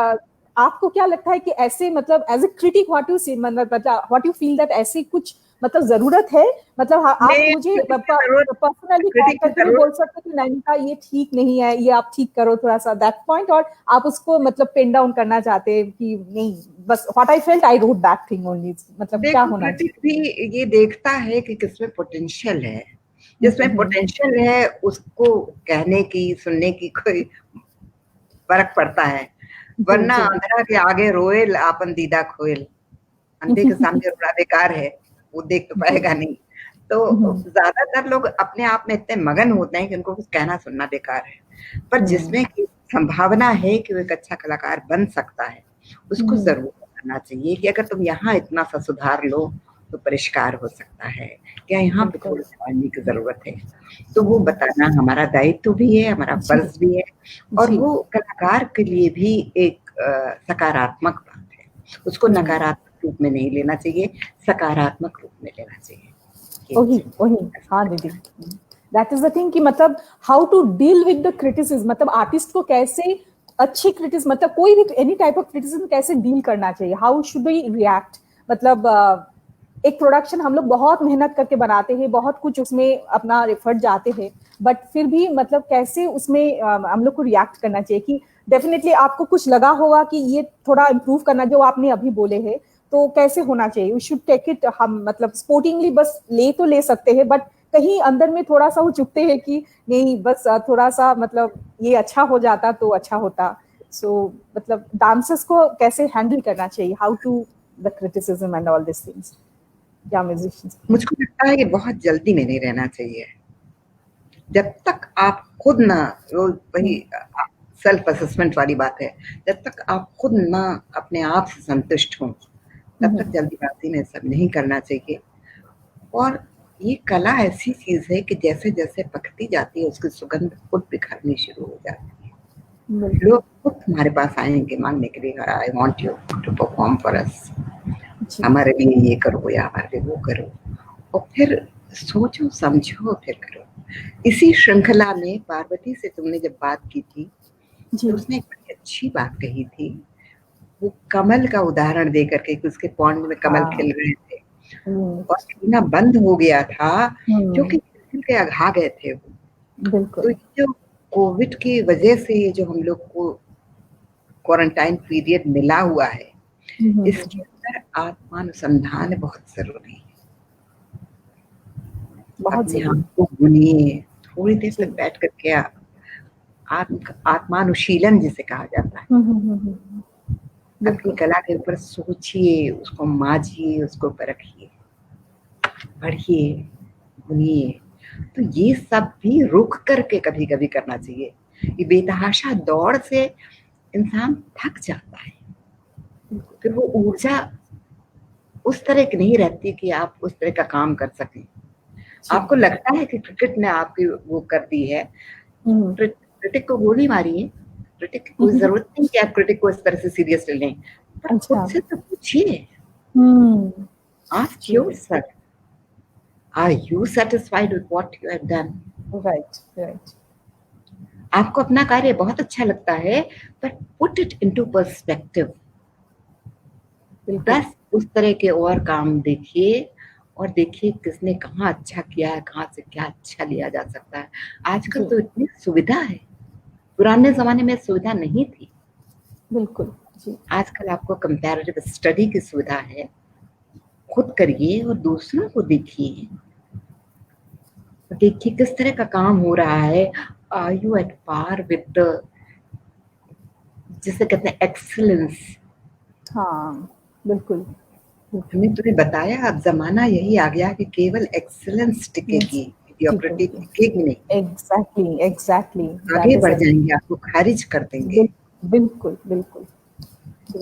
आपको क्या लगता है कि ऐसे, मतलब as a critic what you see, मतलब व्हाट यू फील दैट ऐसी कुछ मतलब जरूरत है, मतलब आप नहीं, मुझे पर्सनली कॉल क्रिटिक की करके भी बोल जरूरत सकते कि नैनिका ये ठीक नहीं है, ये आप ठीक करो थोड़ा सा, दैट पॉइंट, और आप उसको मतलब पिन डाउन करना चाहते हैं कि नहीं, बस what I felt I wrote that thing only, मतलब क्या देखो, होना क्रिटिक चाहिए। भी ये देखता है कि किसमें पोटेंशियल है। जिसमें हम्म। पोटेंशियल है उसको कहने की, सुनने की कोई फर्क पड़ता है। जी। वरना जी। अंधरा के आगे रोएल आपन दीदा खोएल, अंधे के सामने रोना बेकार है, वो देख तो जी। पाएगा नहीं। तो ज्यादातर लोग अपने आप में इतने मगन होते हैं कि उनको कुछ कहना सुनना बेकार है। पर जिसमें की संभावना है कि वो एक अच्छा कलाकार बन सकता है, उसको जरूर बताना चाहिए कि अगर तुम यहाँ इतना सा सुधार लो तो परिष्कार हो सकता है, या यहाँ पे बिल्कुल। थोड़ा समझने की जरूरत है। तो वो बताना हमारा दायित्व भी है, हमारा जी। फर्ज भी है, और जी। वो कलाकार के लिए भी एक सकारात्मक बात है। उसको नकारात्मक रूप में नहीं लेना चाहिए, सकारात्मक रूप में लेना चाहिए। ये वही मुझे वही। ऐसा हाँ लगता दीदी, है। दैट इज द थिंग कि मतलब how to deal with the criticism, मतलब आर्टिस्ट को कैसे अच्छी क्रिटिसिज्म, मतलब कोई भी एनी टाइप ऑफ क्रिटिसिज्म कैसे डील करना चाहिए, हाउ शुड वी रिएक्ट, मतलब एक प्रोडक्शन हम लोग बहुत मेहनत करके बनाते हैं, बहुत कुछ उसमें अपना एफर्ट जाते हैं, बट फिर भी मतलब कैसे उसमें हम लोग को रिएक्ट करना चाहिए, कि डेफिनेटली आपको कुछ लगा होगा कि ये थोड़ा इम्प्रूव करना, जो आपने अभी बोले हैं, तो कैसे होना चाहिए, वी शुड टेक इट, हम मतलब स्पोर्टिंगली बस ले तो ले सकते हैं, बट कहीं अंदर में थोड़ा सा वो चुपते हैं कि नहीं, बस थोड़ा सा मतलब ये अच्छा हो जाता तो अच्छा होता। सो मतलब डांसर्स को कैसे हैंडल करना चाहिए, how to the criticism and all this things, या म्यूजिशियंस। मुझको लगता है कि बहुत जल्दी में नहीं रहना चाहिए। जब तक आप खुद ना, वो वही सेल्फ असेसमेंट वाली बात है। जब तक आप खुद ना अपने आप से संतुष्ट हों, तब तक जल्दबाजी में सब नहीं करना चाहिए। और ये कला ऐसी चीज़ है कि जैसे-जैसे पकती जाती है, उसकी सुगंध खुद बिखरनी शुरू हो जाती है। लोग खुद तुम्हारे पास आएँगे माँगने के लिए, I want you to perform for us, हमारे लिए ये करो या हमारे लिए वो करो। और फिर सोचो, समझो, फिर करो। इसी श्रृंखला में पार्वती से तुमने जब बात की थी, तो उसने एक बड़ी अच्छी बात कही थी। वो कमल का उदाहरण दे करके कि उसके पॉन्ड में कमल खिल रहे थे और पीना बंद हो गया था क्योंकि खिल के अघा गए थे वो। तो जो कोविड की वजह से ये जो हम लोग को क्वारंटाइन पीरियड मिला हुआ है, इसके अंदर आत्मानुसंधान बहुत जरूरी है। अपने आप को गुनिए, थोड़ी देर तक बैठ करके आत्मानुशीलन जिसे कहा जाता है, अपनी कला के ऊपर सोचिए, उसको माजिए, उसको परखिए, पढ़िए, गुनिए। तो ये सब भी रुक करके कभी-कभी करना चाहिए। ये बेतहाशा दौड़ से इंसान थक जाता है, फिर वो ऊर्जा उस तरह की नहीं रहती कि आप उस तरह का काम कर सकें। आपको लगता है कि क्रिकेट ने आपकी वो कर दी है, क्रिटिक को गोली मारी है, क्रिटिक की कोई जरूरत नहीं कि आप क्रिटिक को इस तरह से सीरियसली लें, पर खुद से तो पूछिए, ask yourself, are you satisfied with what you have done? Right. आपको अपना कार्य बहुत अच्छा लगता है, पर पुट इट इनटू पर्सपेक्टिव। बस उस तरह के और काम देखिए और देखिए किसने कहाँ अच्छा किया है, कहाँ से क्या अच्छा लिया जा सकता है। आजकल तो इतनी सुविधा है, पुराने जमाने में सुविधा नहीं थी। बिल्कुल जी। आजकल आपको कंपैरेटिव स्टडी की सुविधा है, खुद करिए और दूसरों को देखिए, देखिए किस तरह का काम हो रहा है। Are you at par with the, जिसे कहते हैं एक्सीलेंस। हाँ बिल्कुल। हमने तुम्हें बताया, अब जमाना यही आ गया कि केवल एक्सीलेंस टिकेगी, मेडियोक्रिटी टिकेगी नहीं। एग्जैक्टली आगे बढ़ जाएंगे, आपको खारिज कर देंगे। बिल्कुल।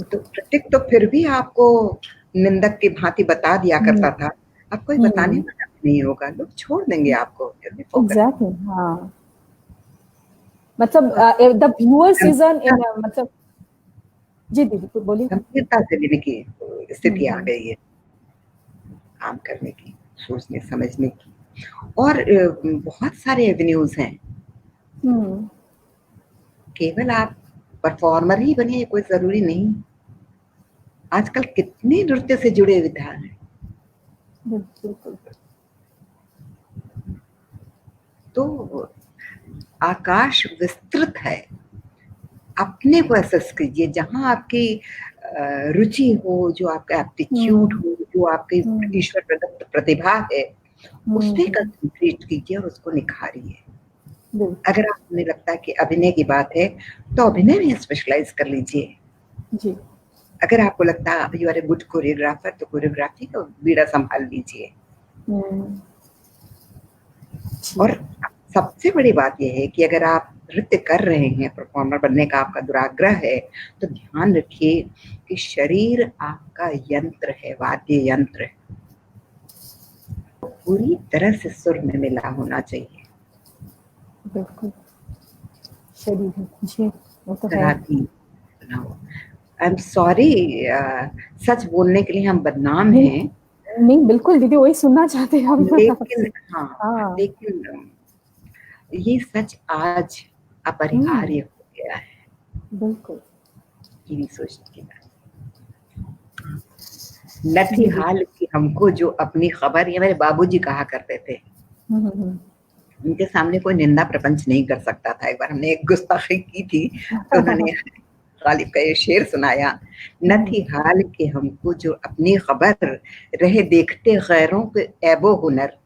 तो क्रिटिक तो फिर भी आपको निंदक की भांति बता दिया करता था, अब कोई बताने वाला नहीं होगा, लोग छोड़ देंगे आपको। एग्जैक्टली, हाँ। मतलब द व्यूअर्स इज एन मतलब, जी दीदी बोलिए। गंभीरता से लेने की स्थिति आ गई है, काम करने की, सोचने समझने की। और बहुत सारे एवेन्यूज हैं, केवल आप परफॉर्मर ही बने कोई जरूरी नहीं। आजकल कितने नृत्य से जुड़े विधान हैं। तो आकाश विस्तृत है, अपने को असेस कीजिए, जहां आपकी रुचि हो, जो आपका एप्टीट्यूड हो, जो आपकी ईश्वर प्रदत्त प्रतिभा है, उस पे कंसंट्रेट कीजिए और उसको निखारिए। अगर आपने लगता है कि अभिनय की बात है, तो अभिनय में स्पेशलाइज कर लीजिए जी। अगर आपको लगता है you are a good choreographer, तो कोरियोग्राफी का बीड़ा संभाल लीजिए। और सबसे बड़ी बात यह है कि अगर आप नृत्य कर रहे हैं, परफॉर्मर बनने का आपका दुराग्रह है, तो ध्यान रखिए कि शरीर आपका यंत्र है, वाद्य यंत्र है, पूरी तरह से सुर में मिला होना चाहिए। बिल्कुल, शरीर जी, वो तो है। आई एम सॉरी, सच बोलने के लिए हम बदनाम हैं। नहीं बिल्कुल दीदी, वही सुनना चाहते हैं हम। लेकिन लेकिन ये सच आज अपरिहार्य हो गया है। बिल्कुल, ये भी सोचने की बात। नथी हाल की हमको जो अपनी खबर, ये मेरे बाबूजी कहा करते थे। उनके सामने कोई निंदा प्रपंच नहीं कर सकता था। एक बार हमने एक गुस्ताखी की थी, तो उन्होंने गालिब का ये शेर सुनाया, नथी हाल के हमको जो अपनी खबर, रहे देखते गैरों के ऐबो हुनर,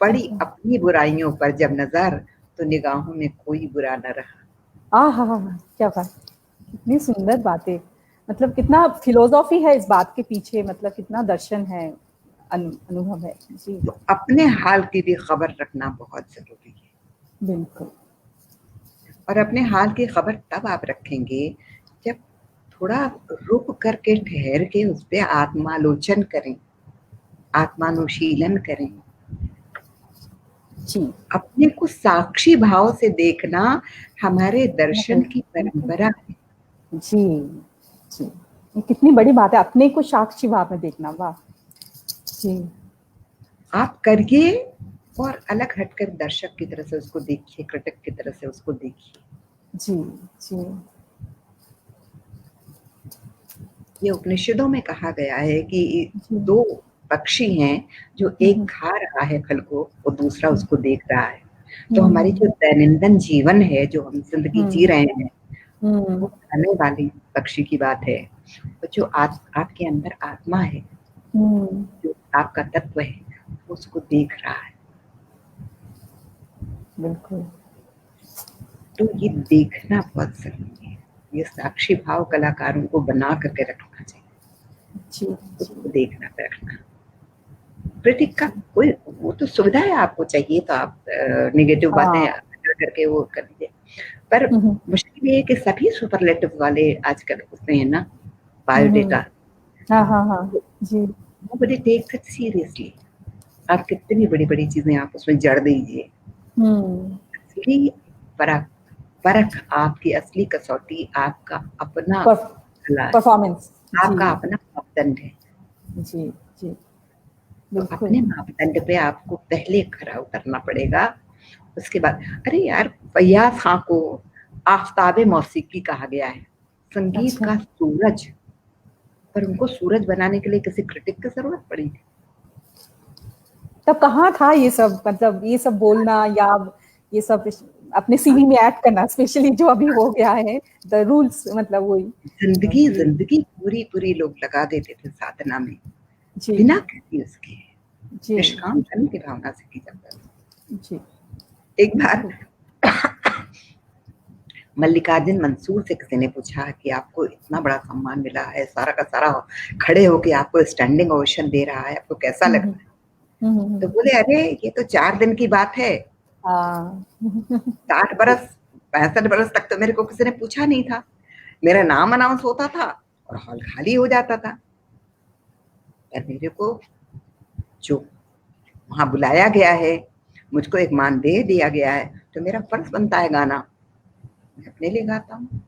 पड़ी अपनी बुराइयों पर जब नजर, तो निगाहों में कोई बुरा न रहा। क्या बात, कितनी सुंदर बातें, मतलब कितना फिलोसॉफी है इस बात के पीछे, मतलब कितना दर्शन है, अनुभव है जी। तो अपने हाल की भी खबर रखना बहुत जरूरी है। बिल्कुल। और अपने हाल की खबर तब आप रखेंगे जब थोड़ा रुक करके ठहर के उस पे आत्मालोचन करें, आत्मानुशीलन करें। जी अपने को साक्षी भाव से देखना हमारे दर्शन की परंपरा है। जी जी, ये कितनी बड़ी बात है, अपने को साक्षी भाव में देखना। वाह जी। आप करिए और अलग हटकर दर्शक की तरह से उसको देखिए, क्रिटिक की तरह से उसको देखिए। जी जी ये उपनिषदों में कहा गया है कि जी। दो पक्षी हैं, जो एक खा रहा है फल को और दूसरा उसको देख रहा है। तो हमारी जो दैनंदिन जीवन है, जो हम जिंदगी जी रहे हैं, वो खाने वाली पक्षी की बात है। और जो आपके अंदर आत्मा है, जो आपका तत्व है, वो उसको देख रहा है। बिल्कुल। तो ये देखना बहुत जरूरी है। ये साक्षी भाव कलाकारों को बना करके रखना चाहिए, जी उसको देखना रखना। क्रिटिक का कोई, वो तो सुविधा है, आपको चाहिए तो आप नेगेटिव बातें करके वो कर लीजिए। पर मुश्किल ये है कि सभी सुपरलेटिव वाले आजकल उसमें है ना, बायोडेटा। हाँ जी। Nobody takes it seriously। आप कितनी बड़ी-बड़ी चीजें आप उसमें जड़ दीजिए। असली परख आपकी असली कसौटी आपका अपना कला है, परफॉर्मेंस। आपका अपना मापदंड है। जी जी तो अपने मापदंड पे आपको पहले खरा उतरना पड़ेगा, उसके बाद। अरे यार, फैयाज खां को आफताबे मौसीकी कहा गया है, संगीत का सूरज। पर उनको सूरज बनाने के लिए किसी क्रिटिक की जरूरत पड़ी थी? तब कहाँ था ये सब, मतलब ये सब बोलना या ये सब अपने सीवी में ऐड करना, स्पेशली जो अभी हो गया है द रूल्स, मतलब वही जिंदगी पूरी लोग लगा देते थे साधना में, बिना किसी उसके, निष्काम धर्म की भावना से की जाता था। एक बार मल्लिकार्जुन मंसूर से किसी ने पूछा कि आपको इतना बड़ा सम्मान मिला है, सारा का सारा खड़े होके आपको स्टैंडिंग ओवेशन दे रहा है, आपको कैसा लग रहा है? तो बोले, अरे ये तो 4 दिन की बात है। 60 बरस 65 बरस तक तो मेरे को किसी ने पूछा नहीं था। मेरा नाम अनाउंस होता था और हॉल खाली हो जाता था। पर मेरे को जो वहां बुलाया गया है, मुझको एक मानदेय दिया गया है, तो मेरा फर्ज बनता है गाना। मैं अपने लिए गाता हूँ,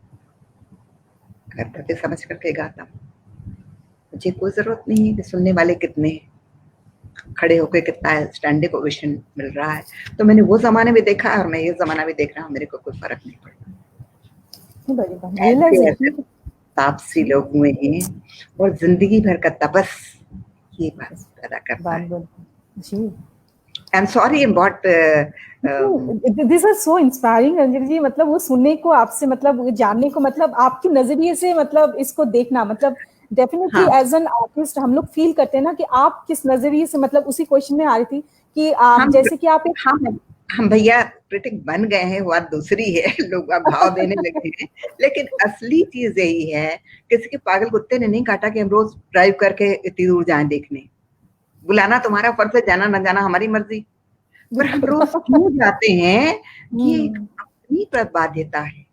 कर्तव्य समझ करके गाता हूँ। मुझे कोई जरूरत नहीं है कि सुनने वाले कितने हैं, खड़े होकर कितना स्टैंडिंग ओवेशन मिल रहा है। तो मैंने वो जमाने में देखा है और मैं ये जमाना भी देख रहा हूँ, मेरे को कोई फर्क नहीं पड़ता। तापसी लोग हुए हैं और जिंदगी भर का तपस ये बात पैदा करता है। जी, I'm sorry about this are so inspiring Ranjana ji. मतलब वो सुनने को आपसे, मतलब जानने को, मतलब आपके नजरिए से, मतलब इसको देखना, मतलब डेफिनेटली एज एन आर्टिस्ट हम लोग फील करते हैं ना कि आप किस नजरिए से, मतलब उसी क्वेश्चन में आ रही थी कि आप जैसे कि आप हम भैया क्रिटिक बन गए हैं, बात दूसरी है, लोग भाव देने लगे हैं। लेकिन असली चीज यही है, किसी के पागल कुत्ते ने नहीं काटा कि हम रोज ड्राइव करके इतनी दूर जाएं देखने। बुलाना तुम्हारा फर्ज है, जाना न जाना हमारी मर्जी। पर हम रोज क्यों जाते हैं? ये अपनी बाध्यता है,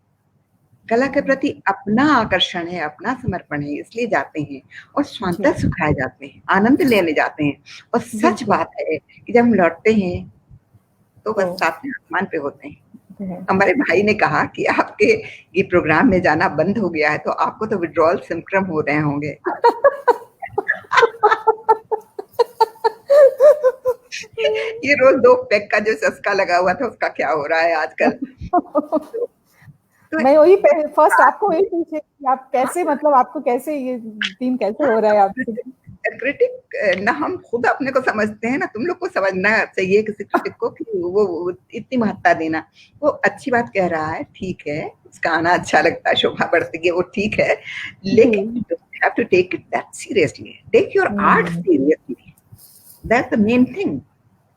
कला के प्रति अपना आकर्षण है, अपना समर्पण है, इसलिए जाते हैं और स्वांतः सुखाए जाते हैं, आनंद लेने जाते हैं। और सच बात है कि जब हम लौटते हैं तो बस सातवें आसमान पे होते हैं। हमारे भाई ने कहा कि आपके ये प्रोग्राम में जाना बंद हो गया है, तो आपको तो विड्रॉल सिम्पटम हो रहे होंगे। ये रोज 2 पैक का जो चस्का लगा हुआ था, उसका क्या हो रहा है आजकल? तो मैं वही फर्स्ट आपको वही पूछे कि आप कैसे, मतलब आपको कैसे ये दिन कैसे हो रहा है आपसे? क्रिटिक ना हम खुद अपने को समझते हैं ना, तुम लोग को समझना चाहिए किसी क्रिटिक को कि वो इतनी महत्ता देना। वो अच्छी बात कह रहा है, ठीक है, उसका आना अच्छा लगता है, शोभा बढ़ती है, वो ठीक है, लेकिन you don't have to take it that seriously. Take your art seriously. That's the main thing.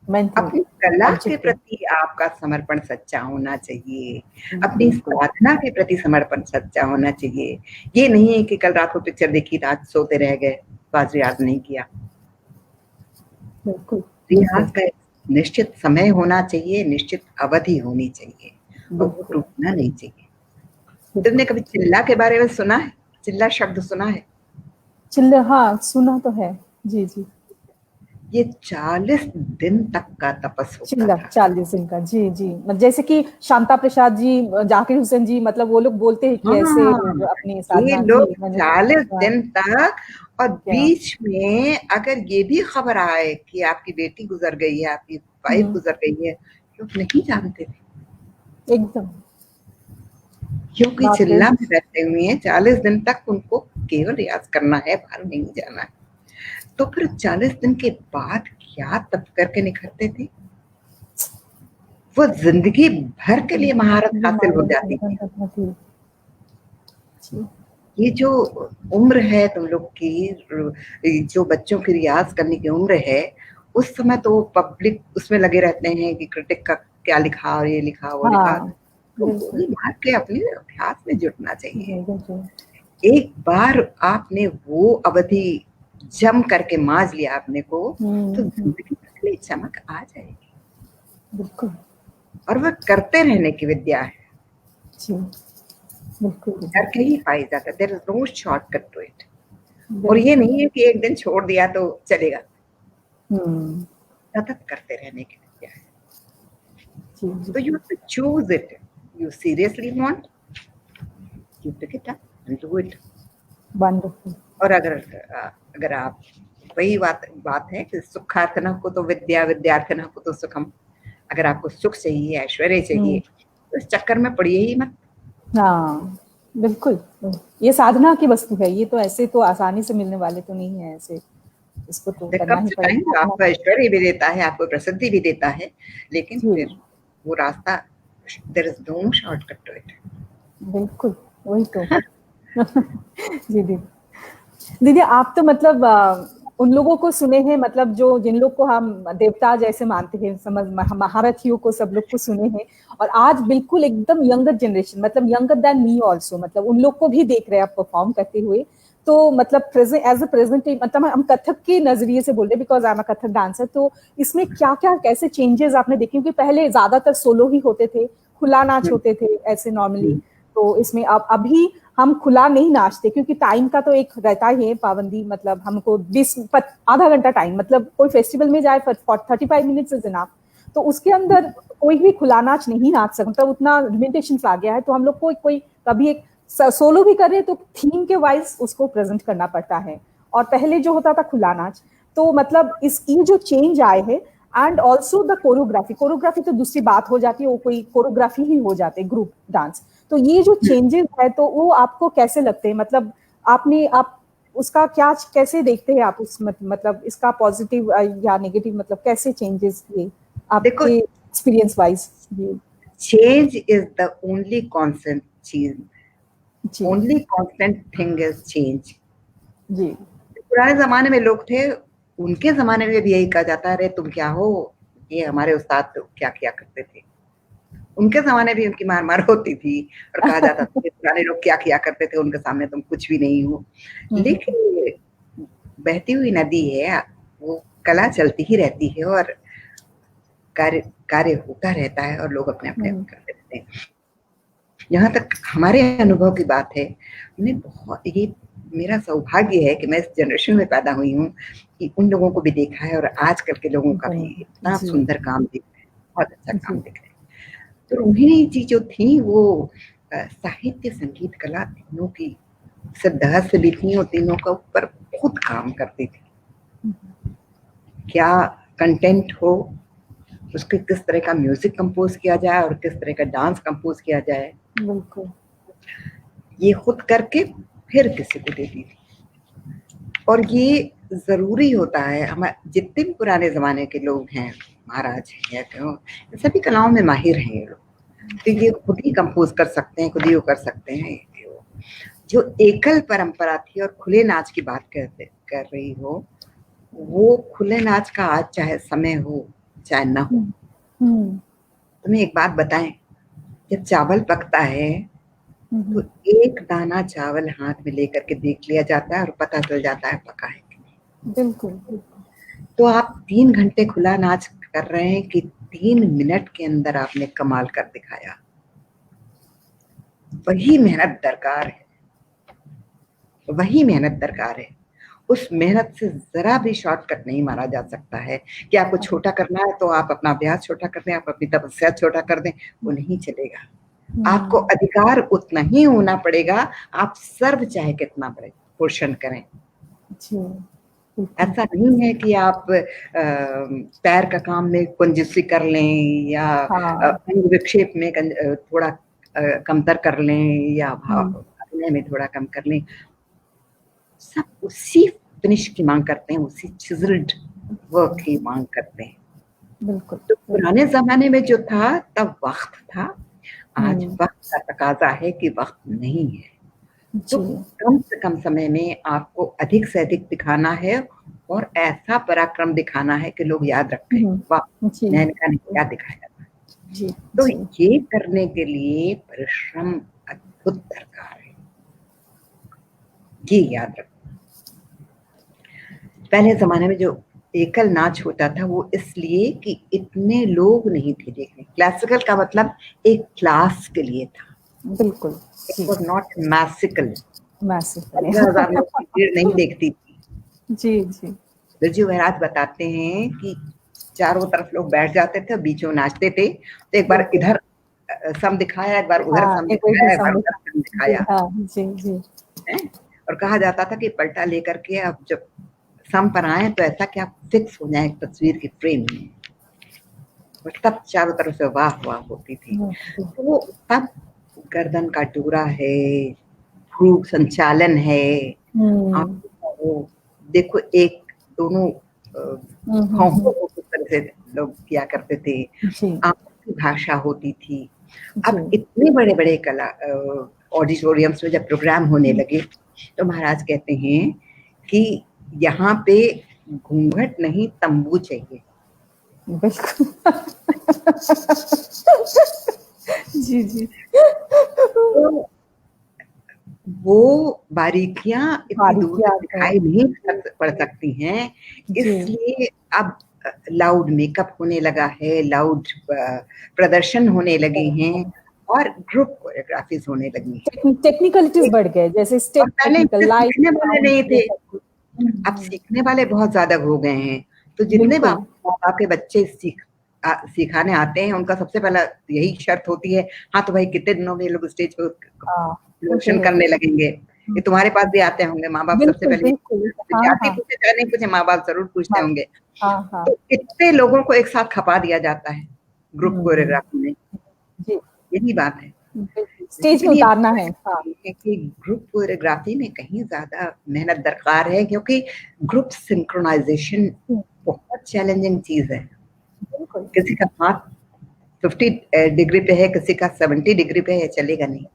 अपनी कला के प्रति आपका समर्पण सच्चा होना चाहिए, अपनी साधना के प्रति समर्पण सच्चा होना चाहिए। ये नहीं है कि कल रात को पिक्चर देखी, रात सोते रह गए, आज रियाज नहीं किया। रियाज का निश्चित समय होना चाहिए, निश्चित अवधि होनी चाहिए, और वो टूटना नहीं चाहिए। तुमने कभी चिल्ला के बारे में सुना है? चिल्ला शब्द सुना है? चिल्ला, हाँ सुना तो है। जी जी। ये 40 दिन तक का तपस होता चिल्ला था। 40 दिन का, जी जी। जैसे कि शांता प्रसाद जी, जाकिर हुसैन जी, मतलब वो लोग बोलते हैं कि ऐसे हाँ, अपनी ये साधना लोग की मैंने 40 हाँ, दिन तक, और क्या बीच में अगर ये भी खबर आए कि आपकी बेटी गुजर गई है, आपकी वाइफ गुजर गई है, लोग नहीं जानते थे, एकदम क्योंकि बाप रे। चिल्ला में रहते हुए हैं 40 दिन तक उनको केवल रियाज करना है, बाहर नहीं जाना है। तो फिर 40 दिन के बाद क्या तप करके निखरते थे, वो जिंदगी भर के लिए महारत हासिल हो जाती थी। ये जो उम्र है तुम लोग की, जो बच्चों की रियाज करने की उम्र है, उस समय तो पब्लिक उसमें लगे रहते हैं कि क्रिटिक का क्या लिखा और ये लिखा वो लिखा, हाँ तो बिल्कुल। गोली मार के अपने अभ्यास में जुटना चाहिए। बिल्कुल। एक बार आपने वो अवधि जम करके माज लिया अपने को, तो जिंदगी भर के लिए चमक आ जाएगी। बिल्कुल। और वह करते रहने की विद्या है, जी बिल्कुल। करके ही पाई जाता है। There is no shortcut to it. और ये बिल्कुल। नहीं है कि एक दिन छोड़ दिया तो चलेगा, हम्म। सतत करते रहने की विद्या है। जी जी। So you have to choose it. You seriously want, you pick it up and do it. Wonderful. और अगर आप, वही बात है कि सुखार्थना को तो विद्या, विद्यार्थना को तो सुखम। अगर आपको सुख चाहिए, ऐश्वर्य चाहिए, तो इस चक्कर में पड़िए ही मत। हाँ बिल्कुल, ये साधना की वस्तु है, ये तो ऐसे तो आसानी से मिलने वाले तो नहीं है, ऐसे इसको तो करना कम ही से टाइम पड़ेगा। आपको ऐश्वर्य भी देता है, आपको प्रसिद्धि भी देता है, लेकिन जी फिर वो रास्ता, there is no shortcut to it. बिल्कुल, वही तो। जी दीदी। दीदी आप तो मतलब उन लोगों को सुने हैं, मतलब जो जिन लोग को हम देवता जैसे मानते हैं, समझ महारथियों को, सब लोग को सुने हैं। और आज बिल्कुल एकदम यंगर जनरेशन, मतलब यंगर देन मी ऑल्सो, मतलब उन लोग को भी देख रहे हैं आप परफॉर्म करते हुए। तो मतलब प्रेजेंट एज अ प्रेजेंट, मतलब हम कथक के नजरिए से बोल रहे, because I am a Kathak dancer. तो इसमें क्या क्या कैसे चेंजेस आपने देखे? क्योंकि पहले ज्यादातर सोलो ही होते थे, खुला नाच होते थे ऐसे नॉर्मली। तो इसमें अब अभी हम खुला नहीं नाचते, क्योंकि टाइम का तो एक रहता ही है पाबंदी, मतलब हमको आधा घंटा टाइम, मतलब कोई फेस्टिवल में जाए 35 मिनट्स इज इनफ। तो उसके अंदर कोई भी खुला नाच नहीं नाच सकता, मतलब उतना लिमिटेशन आ गया है। तो हम लोग को कोई कभी एक सोलो भी कर रहे हैं तो थीम के वाइज उसको प्रेजेंट करना पड़ता है। और पहले जो होता था खुला नाच, तो मतलब इस ये जो चेंज आए हैं, and also the choreography, choreography तो दूसरी बात हो जाती है, वो कोई कोरियोग्राफी ही हो जाते ग्रुप डांस। तो ये जो चेंजेस है, तो वो आपको कैसे लगते हैं? मतलब आप उसका क्या कैसे देखते हैं आप उस मतलब इसका पॉजिटिव या नेगेटिव, मतलब कैसे चेंजेस ये देखो, आपके एक्सपीरियंस वाइज? जी change is the only constant चीज, जी only constant thing is change. जी। पुराने जमाने में लोग थे, उनके जमाने में भी यही कहा जाता, अरे तुम क्या हो, ये हमारे उस्ताद तो क्या किया करते थे। उनके जमाने भी उनकी मार मार होती थी, और कहा जाता था कि पुराने लोग क्या किया करते थे, उनके सामने तुम कुछ भी नहीं हो। लेकिन बहती हुई नदी है, वो कला चलती ही रहती है, और कार्य कार्य होता रहता है, और लोग अपने अपने करते रहते हैं। जहाँ तक हमारे अनुभव की बात है, हमने बहुत, ये मेरा सौभाग्य है कि मैं इस जनरेशन में पैदा हुई हूँ कि उन लोगों को भी देखा है, और आजकल के लोगों का भी इतना सुंदर काम दिख रहा है, बहुत अच्छा काम दिख रहा है। तो उन्हीं चीज जो थी वो साहित्य, संगीत, कला, तीनों की सिद्धहस्त भी थी, और तीनों का ऊपर खुद काम करती थी। क्या कंटेंट हो, उसके किस तरह का म्यूजिक कंपोज किया जाए और किस तरह का डांस कंपोज किया जाए, बिल्कुल, ये खुद करके फिर किसी को देती थी। और ये जरूरी होता है, हमारे जितने भी पुराने जमाने के लोग हैं, महाराज हैं या क्यों, सभी कलाओं में माहिर हैं ये लोग, तो ये खुद ही कंपोज कर सकते हैं, खुद ही वो कर सकते हैं। जो एकल परंपरा थी, और खुले नाच की बात कर रही हो, वो खुले नाच का आज चाहे समय हो चाहे ना हो, तुम्हें एक बात बताएं, जब चावल पकता है तो एक दाना चावल हाथ में लेकर के देख लिया जाता है और पता चल जाता है पका है कि नहीं। बिल्कुल। तो आप 3 घंटे खुला नाच कर रहे हैं कि 3 मिनट के अंदर आपने कमाल कर दिखाया। वही मेहनत दरकार है, वही मेहनत दरकार है। उस मेहनत से जरा भी शॉर्टकट नहीं मारा जा सकता है कि आपको छोटा करना है तो आप अपना अभ्यास छोटा कर दें, आप अपनी तपस्या छोटा कर दें, वो नहीं चलेगा। आपको अधिकार उतना ही होना पड़ेगा, आप सर्व चाहे कितना बड़े पोर्शन करें। ऐसा नहीं है कि आप पैर का काम में कंजूसी कर लें या अंग विक्षेप में थोड़ा कमतर कर लें या भावने में थोड़ा कम कर लें। सब उसी फिनिश की मांग करते हैं, उसी चिजल्ड वर्क की मांग करते हैं। बिल्कुल। तो पुराने जमाने में जो था तब वक्त था, आज वक्त का तकाजा है कि वक्त नहीं है। तो कम से कम समय में आपको अधिक से अधिक दिखाना है और ऐसा पराक्रम दिखाना है कि लोग याद रखें, वाह मेनका ने क्या दिखाया था। तो ये करने के लिए परिश्रम अद्भुत दरकार है, ये याद रखो। पहले जमाने में जो एकल नाच होता था वो इसलिए कि इतने लोग नहीं थे देखने। क्लासिकल का मतलब एक क्लास के लिए था, बिल्कुल। It was not मैसिकल। 15,000 लोग की भीड़ नहीं देखती थी। जी जी। बिरजू महाराज बताते हैं कि चारों तरफ लोग बैठ जाते थे, बीच में नाचते थे, तो एक बार इधर सम दिखाया, एक बार उधर सम दिखाया, एक बार उधर सम दिखाया। जी जी। और कहा जाता था कि पलटा लेकर के अब जब सम पर आए तो ऐसा कि आप फिक्स हो जाए तस्वीर की फ्रेम में, और तब चारों तरफ से वाह वाह होती थी। तो तब गर्दन का डोरा है, भ्रू संचालन है, आप देखो एक दोनों होंठों को किस तरह से लोग किया करते थे, आंखों की भाषा होती थी। अब इतने बड़े बड़े कला ऑडिटोरियम्स में जब प्रोग्राम होने लगे तो महाराज कहते हैं कि यहाँ पे घूंघट नहीं तंबू चाहिए। बिल्कुल। जी जी। तो वो बारीकियां इतनी दूर तक दिखाई नहीं पड़ सकती हैं, इसलिए अब लाउड मेकअप होने लगा है, लाउड प्रदर्शन होने लगे हैं और ग्रुप कोरियोग्राफीज होने लगी हैं। टेक्निकलिटीज बढ़ गए, जैसे स्टेप टेक्निकल लाइट, सीखने वाले नहीं थे, अब सीखने वाले बहुत ज्यादा हो गए हैं। तो जितने बाप के बच्चे सिखाने आते हैं उनका सबसे पहला यही शर्त होती है, हाँ तो भाई कितने दिनों में ये लोग स्टेज पे प्रदर्शन करने लगेंगे, ये तुम्हारे पास भी आते होंगे माँ बाप सबसे पहले विद्यार्थी पूछे चाहे नहीं पूछे, माँ बाप जरूर पूछते होंगे। तो कितने लोगों को एक साथ खपा दिया जाता है ग्रुप कोरियोग्राफी में, यही बात है, स्टेज में उतारना है। कि ग्रुप कोरियोग्राफी में कहीं ज्यादा मेहनत दरकार है, क्योंकि ग्रुप सिंक्रोनाइजेशन बहुत चैलेंजिंग चीज है। किसी का हाथ 50 डिग्री पे है, किसी का 70 डिग्री पे है, चलेगा नहीं।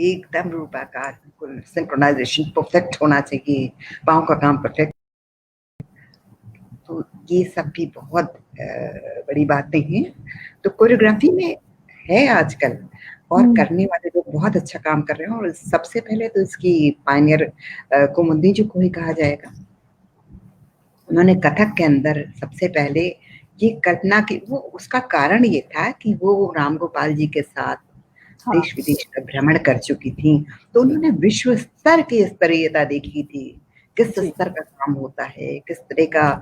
एकदम रूपाकार सिंक्रोनाइजेशन परफेक्ट होना चाहिए, पाँव का काम परफेक्ट। तो ये सब भी बहुत बड़ी बातें हैं। तो कोरियोग्राफी में है आजकल, और करने वाले लोग बहुत अच्छा काम कर रहे हैं। और सबसे पहले तो इसकी पायनियर कुमुदी जी को ही कहा जाएगा। उन्होंने कथक के अंदर सबसे पहले ये कल्पना की, वो उसका कारण ये था कि वो राम गोपाल जी के साथ देश विदेश का भ्रमण कर चुकी थी, तो उन्होंने विश्व स्तर की स्तरीयता देखी थी, किस स्तर का काम होता है, किस तरह का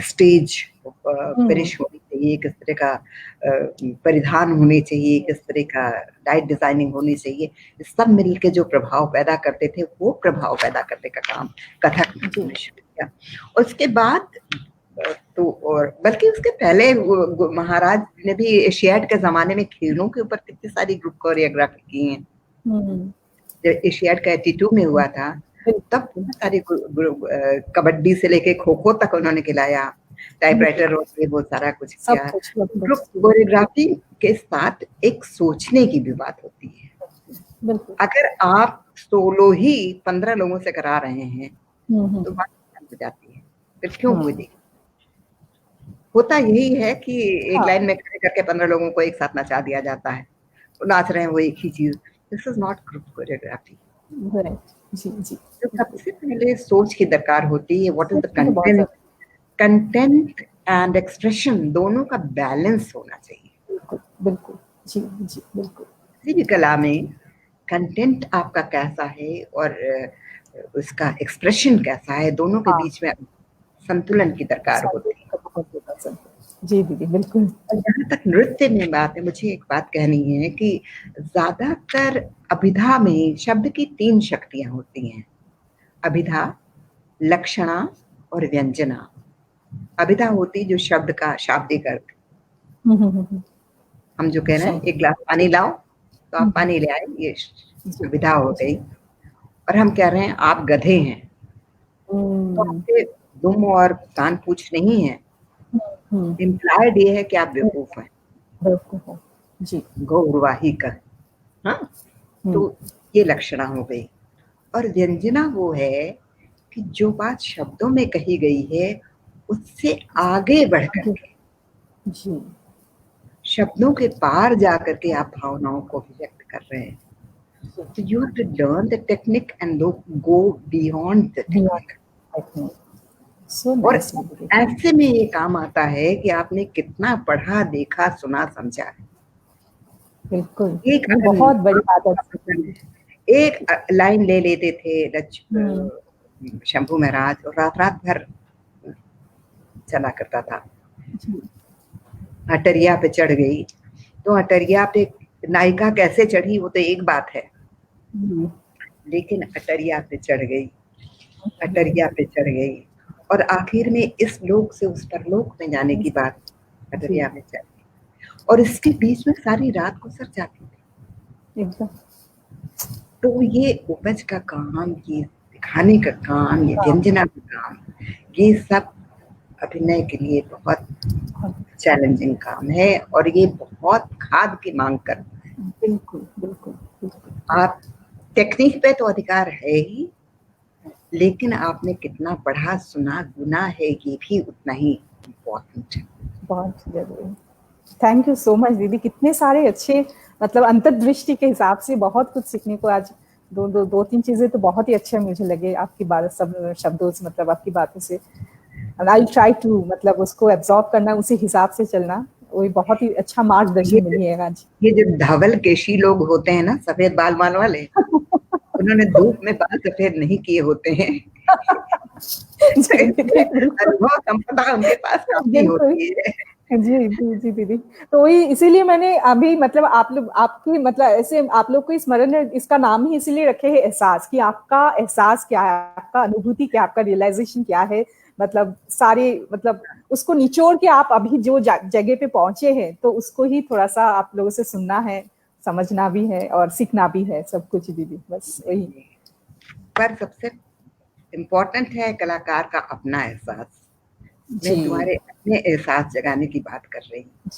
स्टेज फिनिश होनी चाहिए, किस तरह का परिधान होने चाहिए, किस तरह का लाइट डिजाइनिंग होनी चाहिए, सब मिलके जो प्रभाव पैदा करते थे, वो प्रभाव पैदा करने का काम कथक में शुरू किया। उसके बाद तो, और बल्कि उसके पहले महाराज ने भी एशियाड के जमाने में खेलों के ऊपर कितनी सारी ग्रुप कोरियोग्राफी की हैं। जब एशियाड का 82 में हुआ था तब बहुत सारी कबड्डी से लेके खो खो तक उन्होंने खिलाया, टाइपराइटर और वो सारा कुछ किया। ग्रुप कोरियोग्राफी के साथ एक सोचने की भी बात होती है। अगर आप सोलो ही 15 लोगों से करा रहे हैं तो बात हो जाती है, फिर क्यों कोई देखे। होता यही है कि एक लाइन में खड़े करके 15 लोगों को एक साथ नचा दिया जाता है, वो नाच रहे हैं वो एक ही चीज। This is not group choreography. जी जी। तो सबसे पहले सोच की दरकार होती है, what is the content and expression, दोनों का बैलेंस होना चाहिए। बिल्कुल। जी जी बिल्कुल। किसी भी कला में कंटेंट आपका कैसा है और उसका एक्सप्रेशन कैसा है, दोनों के हाँ, बीच में संतुलन की दरकार होती है। संगीत का बहुत बड़ा संतुलन। जी दीदी बिल्कुल। और जहाँ तक नृत्य में बात है, मुझे एक बात कहनी है कि ज्यादातर अभिधा में शब्द की 3 शक्तियां होती हैं, अभिधा, लक्षणा और व्यंजना। अभिधा होती जो शब्द का शाब्दिक अर्थ, हम्म। हम जो कह रहे हैं शब्द। एक गिलास पानी लाओ तो आप हम्म, पानी ले आए, ये जी अभिधा हो जी। गई। और हम कह रहे हैं आप गधे हैं, तो हम्म आपके दुम और कान पूछ नहीं है, हम्म। इम्प्लाइड ये है कि आप बेवकूफ हैं, बिल्कुल है। जी। गौरवाही का। हाँ, हम्म। तो ये लक्षणा हो गई। और व्यंजना वो है कि जो बात शब्दों में कही गई है उससे आगे बढ़ आगे। करके, जी। शब्दों के पार जा करके आप भावनाओं को भी व्यक्त कर रहे हैं। So you have to learn the technique and go beyond the beyond technique. Technique. So और नाइस दीदी। ऐसे में ये काम आता है कि आपने कितना पढ़ा, देखा, सुना, समझा है। बिल्कुल। एक ये बहुत बड़ी आदत है दीदी। एक लाइन ले लेते थे हम्म। शंभू महाराज, और रात रात भर चला करता था। जी। अटरिया पे चढ़ गई, तो अटरिया पे नायिका कैसे चढ़ी वो तो एक बात है, हम्म, लेकिन अटरिया पे चढ़ गई, अटरिया पे चढ़ गई, और आखिर में इस लोक से उस परलोक में जाने की बात जी अटरिया में चढ़ गई, और इसके बीच में सारी रात गुजर जाती थी। एकदम। तो ये उपज का काम, ये दिखाने का काम, ये हाँ, व्यंजना का काम, ये सब अभिनय के लिए बहुत हाँ, चैलेंजिंग काम है, और ये बहुत खाद की मांग करता है। बिल्कुल बिल्कुल बिल्कुल। आप टेक्निक पे तो अधिकार है ही, लेकिन आपने कितना पढ़ा, सुना, गुना है, ये भी उतना ही इम्पोर्टेंट है। बहुत जरूरी। थैंक यू सो मच दीदी, कितने सारे अच्छे मतलब अंतर्दृष्टि के हिसाब से बहुत कुछ सीखने को आज। दो तीन चीजें तो बहुत ही अच्छे मुझे लगे आपकी बात, सब शब्दों से, मतलब आपकी बातों से। एंड आई ट्राई टू मतलब उसको एब्जॉर्ब करना, उसी हिसाब से चलना। वही बहुत ही अच्छा ये मार्गदर्शन मिली है आज। ये जो धवल केशी लोग होते हैं ना, सफेद बाल वाले, उन्होंने धूप में बाल सफेद नहीं किए होते हैं। जी दीदी बिल्कुल। अनुभव संपदा उनके पास काफी बिल्कुल। होती है। जी जी जी दीदी। तो वही इसीलिए मैंने अभी मतलब आप लोग आपकी मतलब ऐसे आप लोग को स्मरण है, इसका नाम ही इसीलिए रखे है एहसास, कि आपका एहसास क्या है, आपका अनुभूति क्या, आपका रियलाइजेशन क्या है। मतलब सारे मतलब उसको निचोड़ के आप अभी जो जगह पे पहुंचे हैं, तो उसको ही थोड़ा सा आप लोगों से सुनना है, समझना भी है और सीखना भी है, सब कुछ दीदी, बस वही। पर सबसे इम्पोर्टेंट है कलाकार का अपना एहसास। जी मैं तुम्हारे अपने एहसास जगाने की बात कर रही हूँ।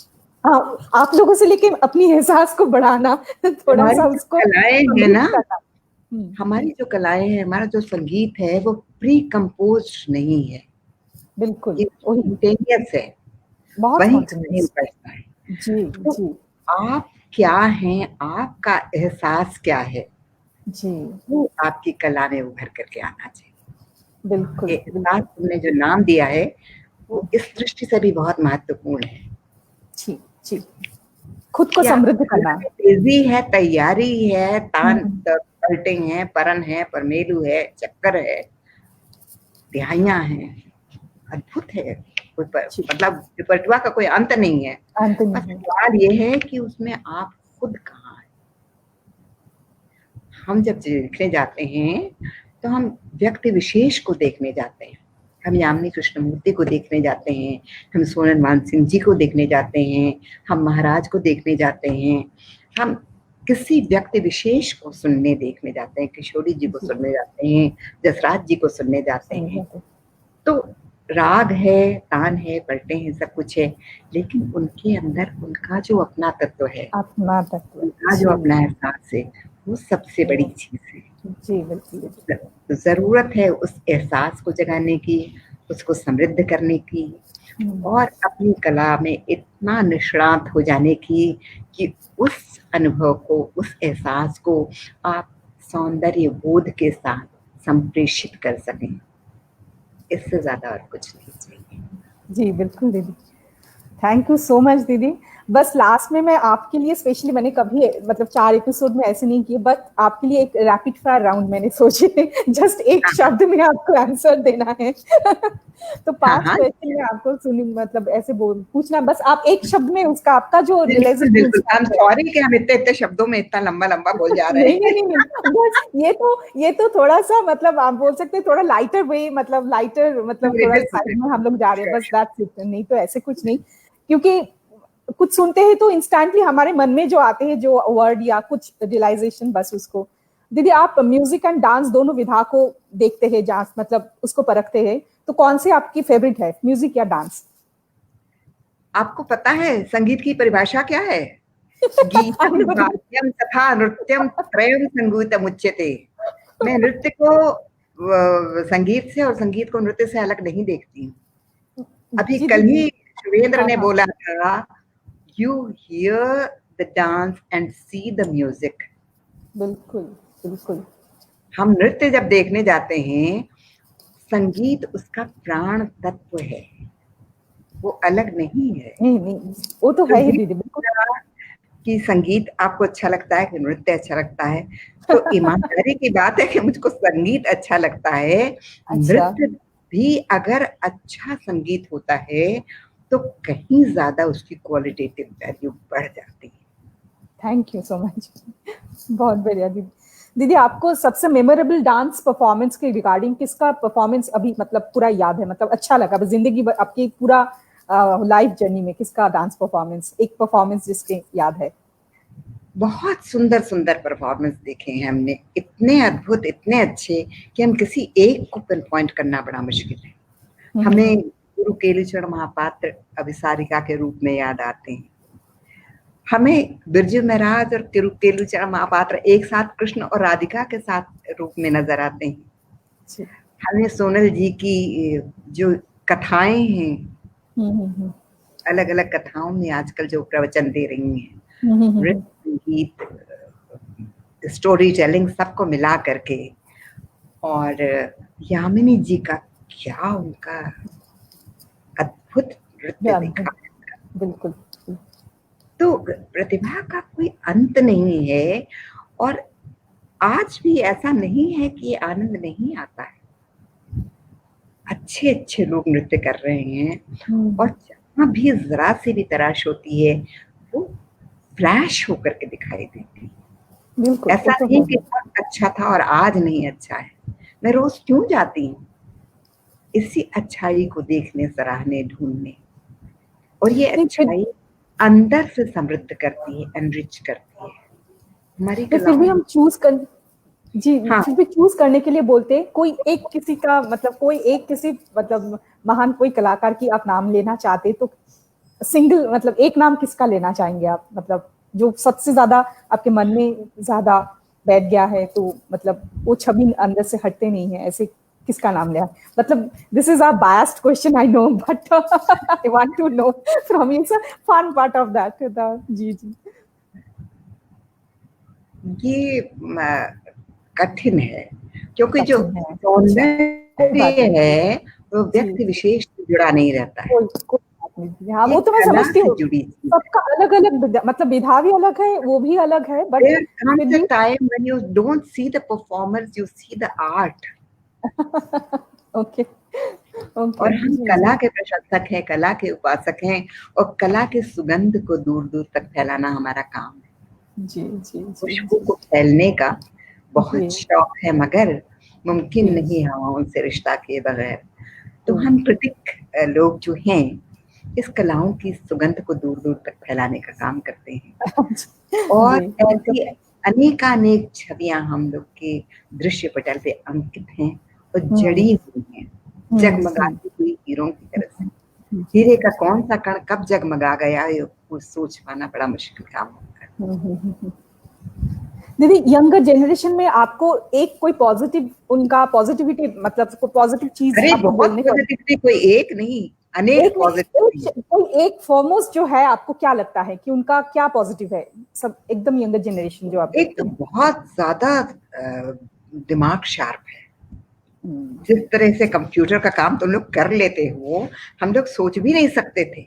हाँ, आप लोगों से लेके अपनी एहसास को बढ़ाना, थोड़ा हमारी सा जो उसको कलाएं हैं समृद्ध ना, करना। हमारी जो कलाएं हैं, हमारा जो संगीत है, वो प्री कंपोज नहीं है, बिल्कुल ये वही। स्पॉन्टेनियस है, बहुत वहीं कहीं स्पॉन्टेनियस। बढ़ता है। जी तो जी आप क्या हैं, आपका एहसास क्या है, जी वो आपकी कला में उभर करके आना चाहिए। बिल्कुल ये एहसास बिल्कुल। तुमने जो नाम दिया है, वो इस दृष्टि से भी बहुत महत्वपूर्ण है। जी जी, खुद को क्या समृद्ध कला करना। में तेजी है, तैयारी है, तान हम्म, पलटे हैं, परन है, परमेलू है, चक्कर है, तिहाइयां हैं, अद्भुत है। जी, मतलब विपर्टुआ का कोई अंत नहीं है। अंत बस नहीं है। सवाल ये है कि उसमें आप खुद कहाँ हैं। हम जब देखने जाते हैं तो हम व्यक्ति विशेष को देखने जाते हैं, हम यामिनी कृष्णमूर्ति को देखने जाते हैं, हम सोनन मान सिंह जी को देखने जाते हैं, हम महाराज को देखने जाते हैं, हम किसी व्यक्ति विशेष को सुनने देखने जाते हैं, किशोरी जी को जी, सुनने जाते हैं, जसराज जी को सुनने जाते सही हैं। बात है। तो राग है, तान है, पलटे हैं, सब कुछ है, लेकिन उनके अंदर उनका जो अपना तत्व है, अपना तत्व। उनका जो जी अपना एहसास है, वो सबसे बड़ी चीज है। जी बिल्कुल बिल्कुल। जरूरत है उस एहसास को जगाने की, उसको समृद्ध करने की, और अपनी कला में इतना निष्णात हो जाने की कि उस अनुभव को, उस एहसास को आप सौंदर्य बोध के साथ संप्रेषित कर सकें। इससे ज्यादा और कुछ नहीं चाहिए। जी बिल्कुल दीदी। थैंक यू सो मच दीदी। बस लास्ट में मैं आपके लिए स्पेशली, मैंने कभी मतलब 4 एपिसोड में ऐसे नहीं किए, बट आपके लिए एक रैपिड फायर राउंड मैंने सोचे, जस्ट एक हाँ शब्द में आपको आंसर देना है। तो हाँ 5 हाँ, क्वेश्चन में आपको सुनी मतलब ऐसे बोल पूछना, बस आप एक शब्द में उसका आपका जो बिल्कुल रियलाइजेशन बिल्कुल। आई एम सॉरी कि हम इतने इतने शब्दों में इतना लंबा लंबा बोल जा रहे नहीं नहीं हैं। नहीं नहीं, बस ये तो थोड़ा सा मतलब आप बोल सकते हैं थोड़ा लाइटर वे, मतलब लाइटर मतलब थोड़ा बिल्कुल साइड में बिल्कुल। हम लोग जा रहे हैं, श्योर बस दैट्स इट, नहीं तो ऐसे कुछ नहीं। क्योंकि कुछ सुनते हैं तो इंस्टेंटली हमारे मन में जो आते हैं जो वर्ड या कुछ रियलाइजेशन, बस उसको। दीदी आप म्यूजिक एंड डांस दोनों विधा को देखते हैं, जांच मतलब उसको परखते हैं, तो कौन सी आपकी फेवरेट है, म्यूजिक या डांस? आपको पता है संगीत की परिभाषा क्या है? आई गीतम नो। वाद्यम तथा नृत्यम त्रयम संगीतम उच्यते। मैं नृत्य को संगीत से और संगीत को नृत्य से अलग नहीं देखती हूँ। अभी जी कल दीदी। ही शिवेंद्र हाँ ने हाँ। बोला था, you here the dance and see the music. बिल्कुल बिल्कुल। हम नृत्य जब देखने जाते हैं, संगीत उसका प्राण तत्व है, वो अलग नहीं है। नहीं नहीं, वो तो तो है ही ये दीदी, बिल्कुल। कि संगीत आपको अच्छा लगता है कि नृत्य अच्छा लगता है, तो ईमानदारी की बात है कि मुझको संगीत अच्छा लगता है। अच्छा। नृत्य भी अगर अच्छा संगीत होता है तो कहीं ज्यादा उसकी क्वालिटेटिव वैल्यू बढ़ जाती है। Thank you so much. बहुत बढ़िया दीदी। दीदी आपको सबसे मेमोरेबल डांस परफॉर्मेंस के रिगार्डिंग किसका परफॉर्मेंस अभी मतलब पूरा याद है, मतलब अच्छा लगा जिंदगी भर आपकी पूरा लाइफ जर्नी में, किसका डांस परफॉर्मेंस, एक परफॉर्मेंस जिसके याद है? बहुत सुंदर सुंदर परफॉर्मेंस देखे हैं हमने, इतने अद्भुत इतने अच्छे कि हम किसी एक को पिन पॉइंट करना बड़ा मुश्किल है। हमें गुरु केलुचरण महापात्र अभिसारिका के रूप में याद आते हैं। हमें बिरजू महाराज और केलुचरण महापात्र एक साथ कृष्ण और राधिका के साथ रूप में नजर आते हैं। जी। हमें सोनल जी की जो कथाएं हैं, अलग अलग कथाओं में आजकल जो प्रवचन दे रही हैं, नृत्य संगीत स्टोरी टेलिंग सबको मिला करके, और यामिनी जी का क्या उनका अद्भुत नृत्य देखा। बिल्कुल। तो प्रतिभा का कोई अंत नहीं है, और आज भी ऐसा नहीं है कि ये आनंद नहीं आता है। अच्छे अच्छे लोग नृत्य कर रहे हैं, और जहां भी जरा सी भी तराश होती है वो फ्लैश होकर के दिखाई देती है। बिल्कुल, वो ऐसा तो नहीं है कि बहुत अच्छा था और आज नहीं अच्छा है। मैं रोज क्यों जाती हूँ इसी अच्छाई को देखने, सराहने, ढूंढने, और ये नहीं फिर अच्छाई अंदर से समृद्ध करती है, एनरिच करती है हमारी नहीं, फिर भी कलाओं। हम चूज कर, जी हाँ फिर भी चूज करने के लिए बोलते हैं, कोई एक किसी का मतलब कोई एक किसी मतलब महान कोई कलाकार की आप नाम लेना चाहते तो सिंगल मतलब एक नाम किसका लेना चाहेंगे आप, मतलब जो सबसे ज्यादा आपके मन में ज्यादा बैठ गया है, तो मतलब वो छवि अंदर से हटते नहीं है, ऐसे किसका नाम लिया? मतलब this is a biased question I know, but I want to know from you, sir fun part of that the. जी जी। ये कठिन है, क्योंकि जो कठिन है, अच्छा कोई बात सौंदर्य नहीं। है वो जी व्यक्ति जी, विशेष से जुड़ा नहीं रहता है, कोई बात नहीं, हाँ ये वो तो मैं कला समझती से हूँ। जुड़ी चीज है। सबका अलग अलग मतलब विधा भी अलग है, वो भी अलग है, बट There comes फिर a भी time when you don't see the performance, you see the art. Okay okay. और हम जी जी। कला के प्रशंसक हैं, कला के उपासक हैं, और कला के सुगंध को दूर दूर तक फैलाना हमारा काम है। जी जी जी खुशबू जी को फैलने का जी बहुत शौक है, मगर मुमकिन जी। नहीं हवाओं से रिश्ता किए बगैर। तो हम्म, हम कृतिक लोग जो हैं इस कलाओं की सुगंध को दूर दूर तक फैलाने का काम करते हैं, और जी वो तो ऐसी है। अनेकानेक छवियां हम लोग के दृश्य पटल पे अंकित हैं और हम्म जड़ी हुई हैं, हम्म। जगमगाती हुई हीरों की तरह से। हीरे का कौन सा कण कब जगमगा गया है वो सोच पाना बड़ा मुश्किल काम होता है। हम्म। दीदी यंगर जनरेशन में आपको एक कोई पॉजिटिव उनका पॉजिटिविटी मतलब पॉजिटिव चीज अरे आपको बहुत बोलने को, पॉजिटिविटी, कोई एक नहीं, अनेक एक नहीं, पॉजिटिविटी। कोई एक फॉरमोस्ट जो है, आपको क्या लगता है कि उनका क्या पॉजिटिव है, सब एकदम यंगर जनरेशन जो आप एक देखते तो हैं? बहुत ज्यादा दिमाग शार्प है। हम्म, जिस तरह से कंप्यूटर का काम तुम लोग कर लेते हो, हम लोग सोच भी नहीं सकते थे।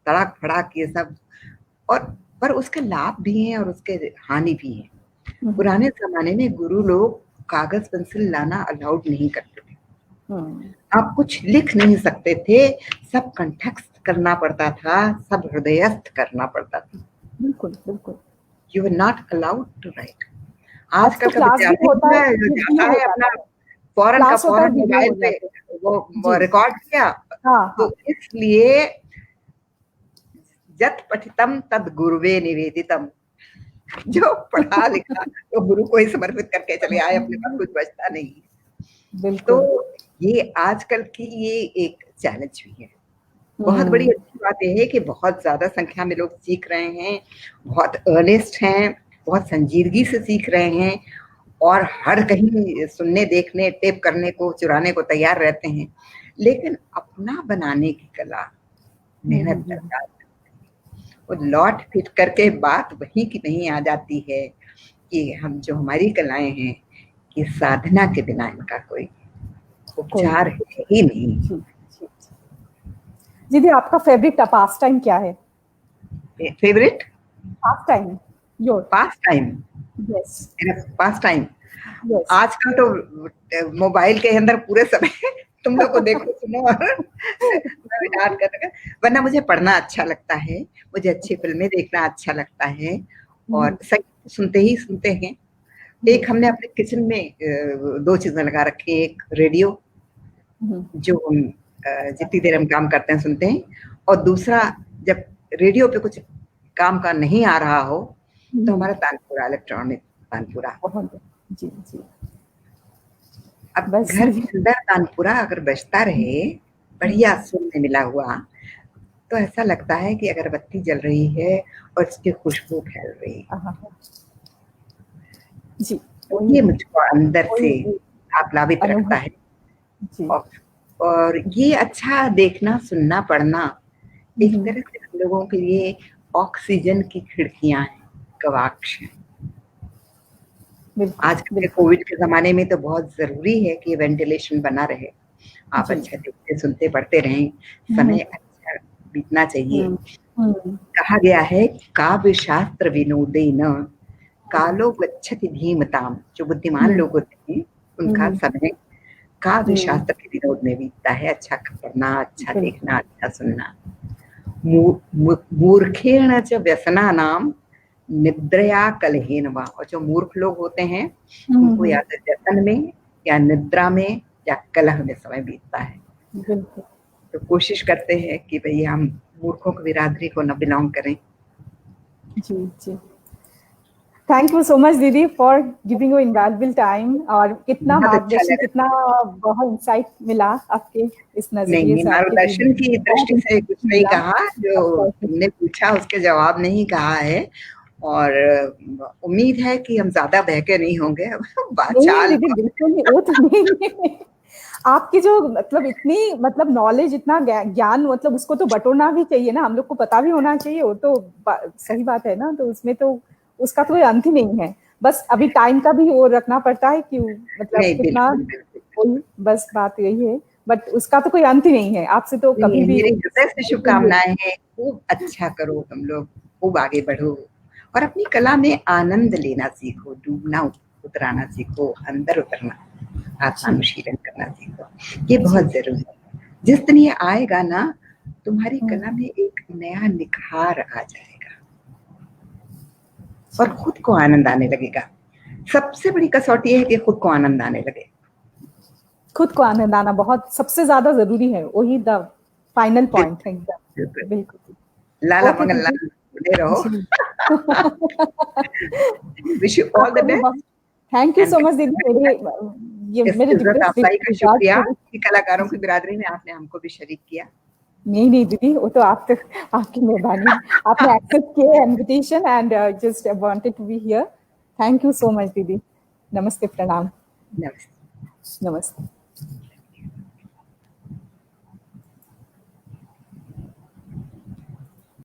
तड़ाक फड़ाक ये सब और पर उसके लाभ भी हैं और उसके हानि भी हैं। पुराने ज़माने में गुरु लोग कागज़ पेंसिल लाना अलाउड नहीं करते थे। आप कुछ लिख नहीं सकते थे, सब कंठस्थ करना पड़ता था, सब हृदयस्थ करना पड़ता था। बिल्कुल, बिल्कुल। You are not allowed to write. आज आजकल तो का क्लास भी विद्यार्थी होता जो है, है, जो वीडियो जाता हो है अपना जाता है। फ़ौरन का क्लास होता है, फ़ौरन वीडियो मोबाइल हो पे जाते हैं। वो जी। रिकॉर्ड किया, हाँ, तो हाँ। इसलिए यत् पठितम तद गुरुवे निवेदितम। जो पढ़ा लिखा तो गुरु को ही समर्पित करके चले आए, अपने पास कुछ बचता नहीं। तो बिल्कुल। ये आजकल की ये एक चैलेंज भी है। बहुत बड़ी अच्छी बात ये है कि बहुत ज़्यादा संख्या में लोग सीख रहे हैं, बहुत अर्नेस्ट हैं, बहुत संजीदगी से सीख रहे हैं और हर कहीं सुनने, देखने, टेप करने को, चुराने को तैयार रहते हैं। लेकिन अपना बनाने की कला मेहनत दरकार है। वो लौट फिट करके बात वहीं की वहीं आ जाती है कि हम जो हमारी कलाएँ हैं, कि साधना के बिना इनका कोई उपचार है ही नहीं। जी, जी। दीदी, आपका फेवरेट पास टाइम क्या है? Favourite? Pass time, your? Pass time? Yes, मेरा पास टाइम? यस। आजकल तो मोबाइल के अंदर पूरे समय तुम लोग को देखो, सुनो और याद कर, वरना मुझे पढ़ना अच्छा लगता है, मुझे अच्छी फ़िल्में देखना अच्छा लगता है और संगीत सुनते ही सुनते हैं। एक हमने अपने किचन में 2 चीज़ें लगा रखी हैं, एक रेडियो जो हम जितनी देर हम काम करते हैं सुनते हैं, और दूसरा जब रेडियो पे कुछ काम का नहीं आ रहा हो तो हमारा तानपुरा, इलेक्ट्रॉनिक तानपुरा। बहुत जी, जी। अब बस घर के अंदर तानपुरा अगर बजता रहे, बढ़िया सुर में मिला हुआ, तो ऐसा लगता है कि अगरबत्ती जल रही है और उसकी खुशबू फैल रही है। जी, ये मुझको अंदर से आप्लावित रखता अनुभव। है। जी। और ये अच्छा देखना, सुनना, पढ़ना एक तरह से हम लोगों के लिए ऑक्सीजन की खिड़कियाँ हैं, गवाक्ष हैं। बिल्कुल, आजकल के बिल्कुल। कोविड के ज़माने में तो बहुत ज़रूरी है कि वेंटिलेशन बना रहे। आप जी। अच्छा देखते, सुनते, पढ़ते रहें, समय अच्छा बीतना चाहिए। कहा गया है, काव्य शास्त्र विनोदेन कालो गच्छति धीमताम। जो बुद्धिमान लोग होते हैं, उनका समय काव्य शास्त्र के विनोद में बीतता है, अच्छा पढ़ना, अच्छा देखना, अच्छा सुनना। मूर्खेण च व्यसनानाम निद्रया कलहेन वा। और जो मूर्ख लोग होते हैं, उनको या तो व्यसन में या निद्रा में या कलह में समय बीतता है। बिल्कुल। तो कोशिश करते हैं कि भई हम मूर्खों की बिरादरी को न बिलॉन्ग करें। जी, जी। थैंक यू सो मच दीदी for giving your invaluable time, और कितना बहुत अच्छा मार्गदर्शन, लगा। कितना बहुत इंसाइट मिला आपके इस नहीं, नजरिए नहीं, से, आपके मार्गदर्शन की बहुत दृष्टि से कुछ नहीं मिला। कहा, जो तुमने पूछा उसके जवाब नहीं कहा है, और उम्मीद है कि हम ज़्यादा बहके नहीं होंगे। नहीं बाचाल दीदी, बिल्कुल नहीं, वो तो नहीं है। आपकी जो मतलब इतनी मतलब नॉलेज, इतना ज्ञान, मतलब उसको तो बटोरना भी चाहिए ना, हम लोग को पता भी होना चाहिए, वो तो सही बात है ना। तो उसमें तो उसका तो कोई अंत ही नहीं है। बस अभी टाइम का भी वो रखना पड़ता है कि मतलब नहीं, कितना, बिल्कुल, बिल्कुल। बस बात यही है। बट उसका तो कोई अंत ही नहीं है, आपसे तो कभी भी। मेरी हृदय से शुभकामनाएं हैं, खूब अच्छा करो तुम लोग, खूब आगे बढ़ो और अपनी कला में आनंद लेना सीखो, डूबना उतराना सीखो, अंदर उतरना, आत्मानुशीलन करना सीखो। ये बहुत जरूरी है। जिस दिन ये आएगा ना, तुम्हारी कला में एक नया निखार आ जाएगा और खुद को आनंद आने लगेगा। सबसे बड़ी कसौटी है कि खुद को आनंद आने लगे। खुद को आनंद आना बहुत सबसे ज्यादा जरूरी है, वही द फाइनल पॉइंट है एकदम। बिल्कुल। लाला ओके मगन दीदी। लाल बने रहो। जी। Wish you all the best. Thank you so much दीदी, मेरे इज्जत डिप्रेस अफजाई का शुक्रिया रिगार्ड। कि कलाकारों की बिरादरी में आपने हमको भी शरीक किया। नहीं नहीं दीदी, वो तो आप तक आपकी मेहरबानी, आपने एक्सेप्ट किया invitation and just wanted to be here. Thank you so much दीदी। नमस्ते, प्रणाम। नमस्ते। नमस्ते।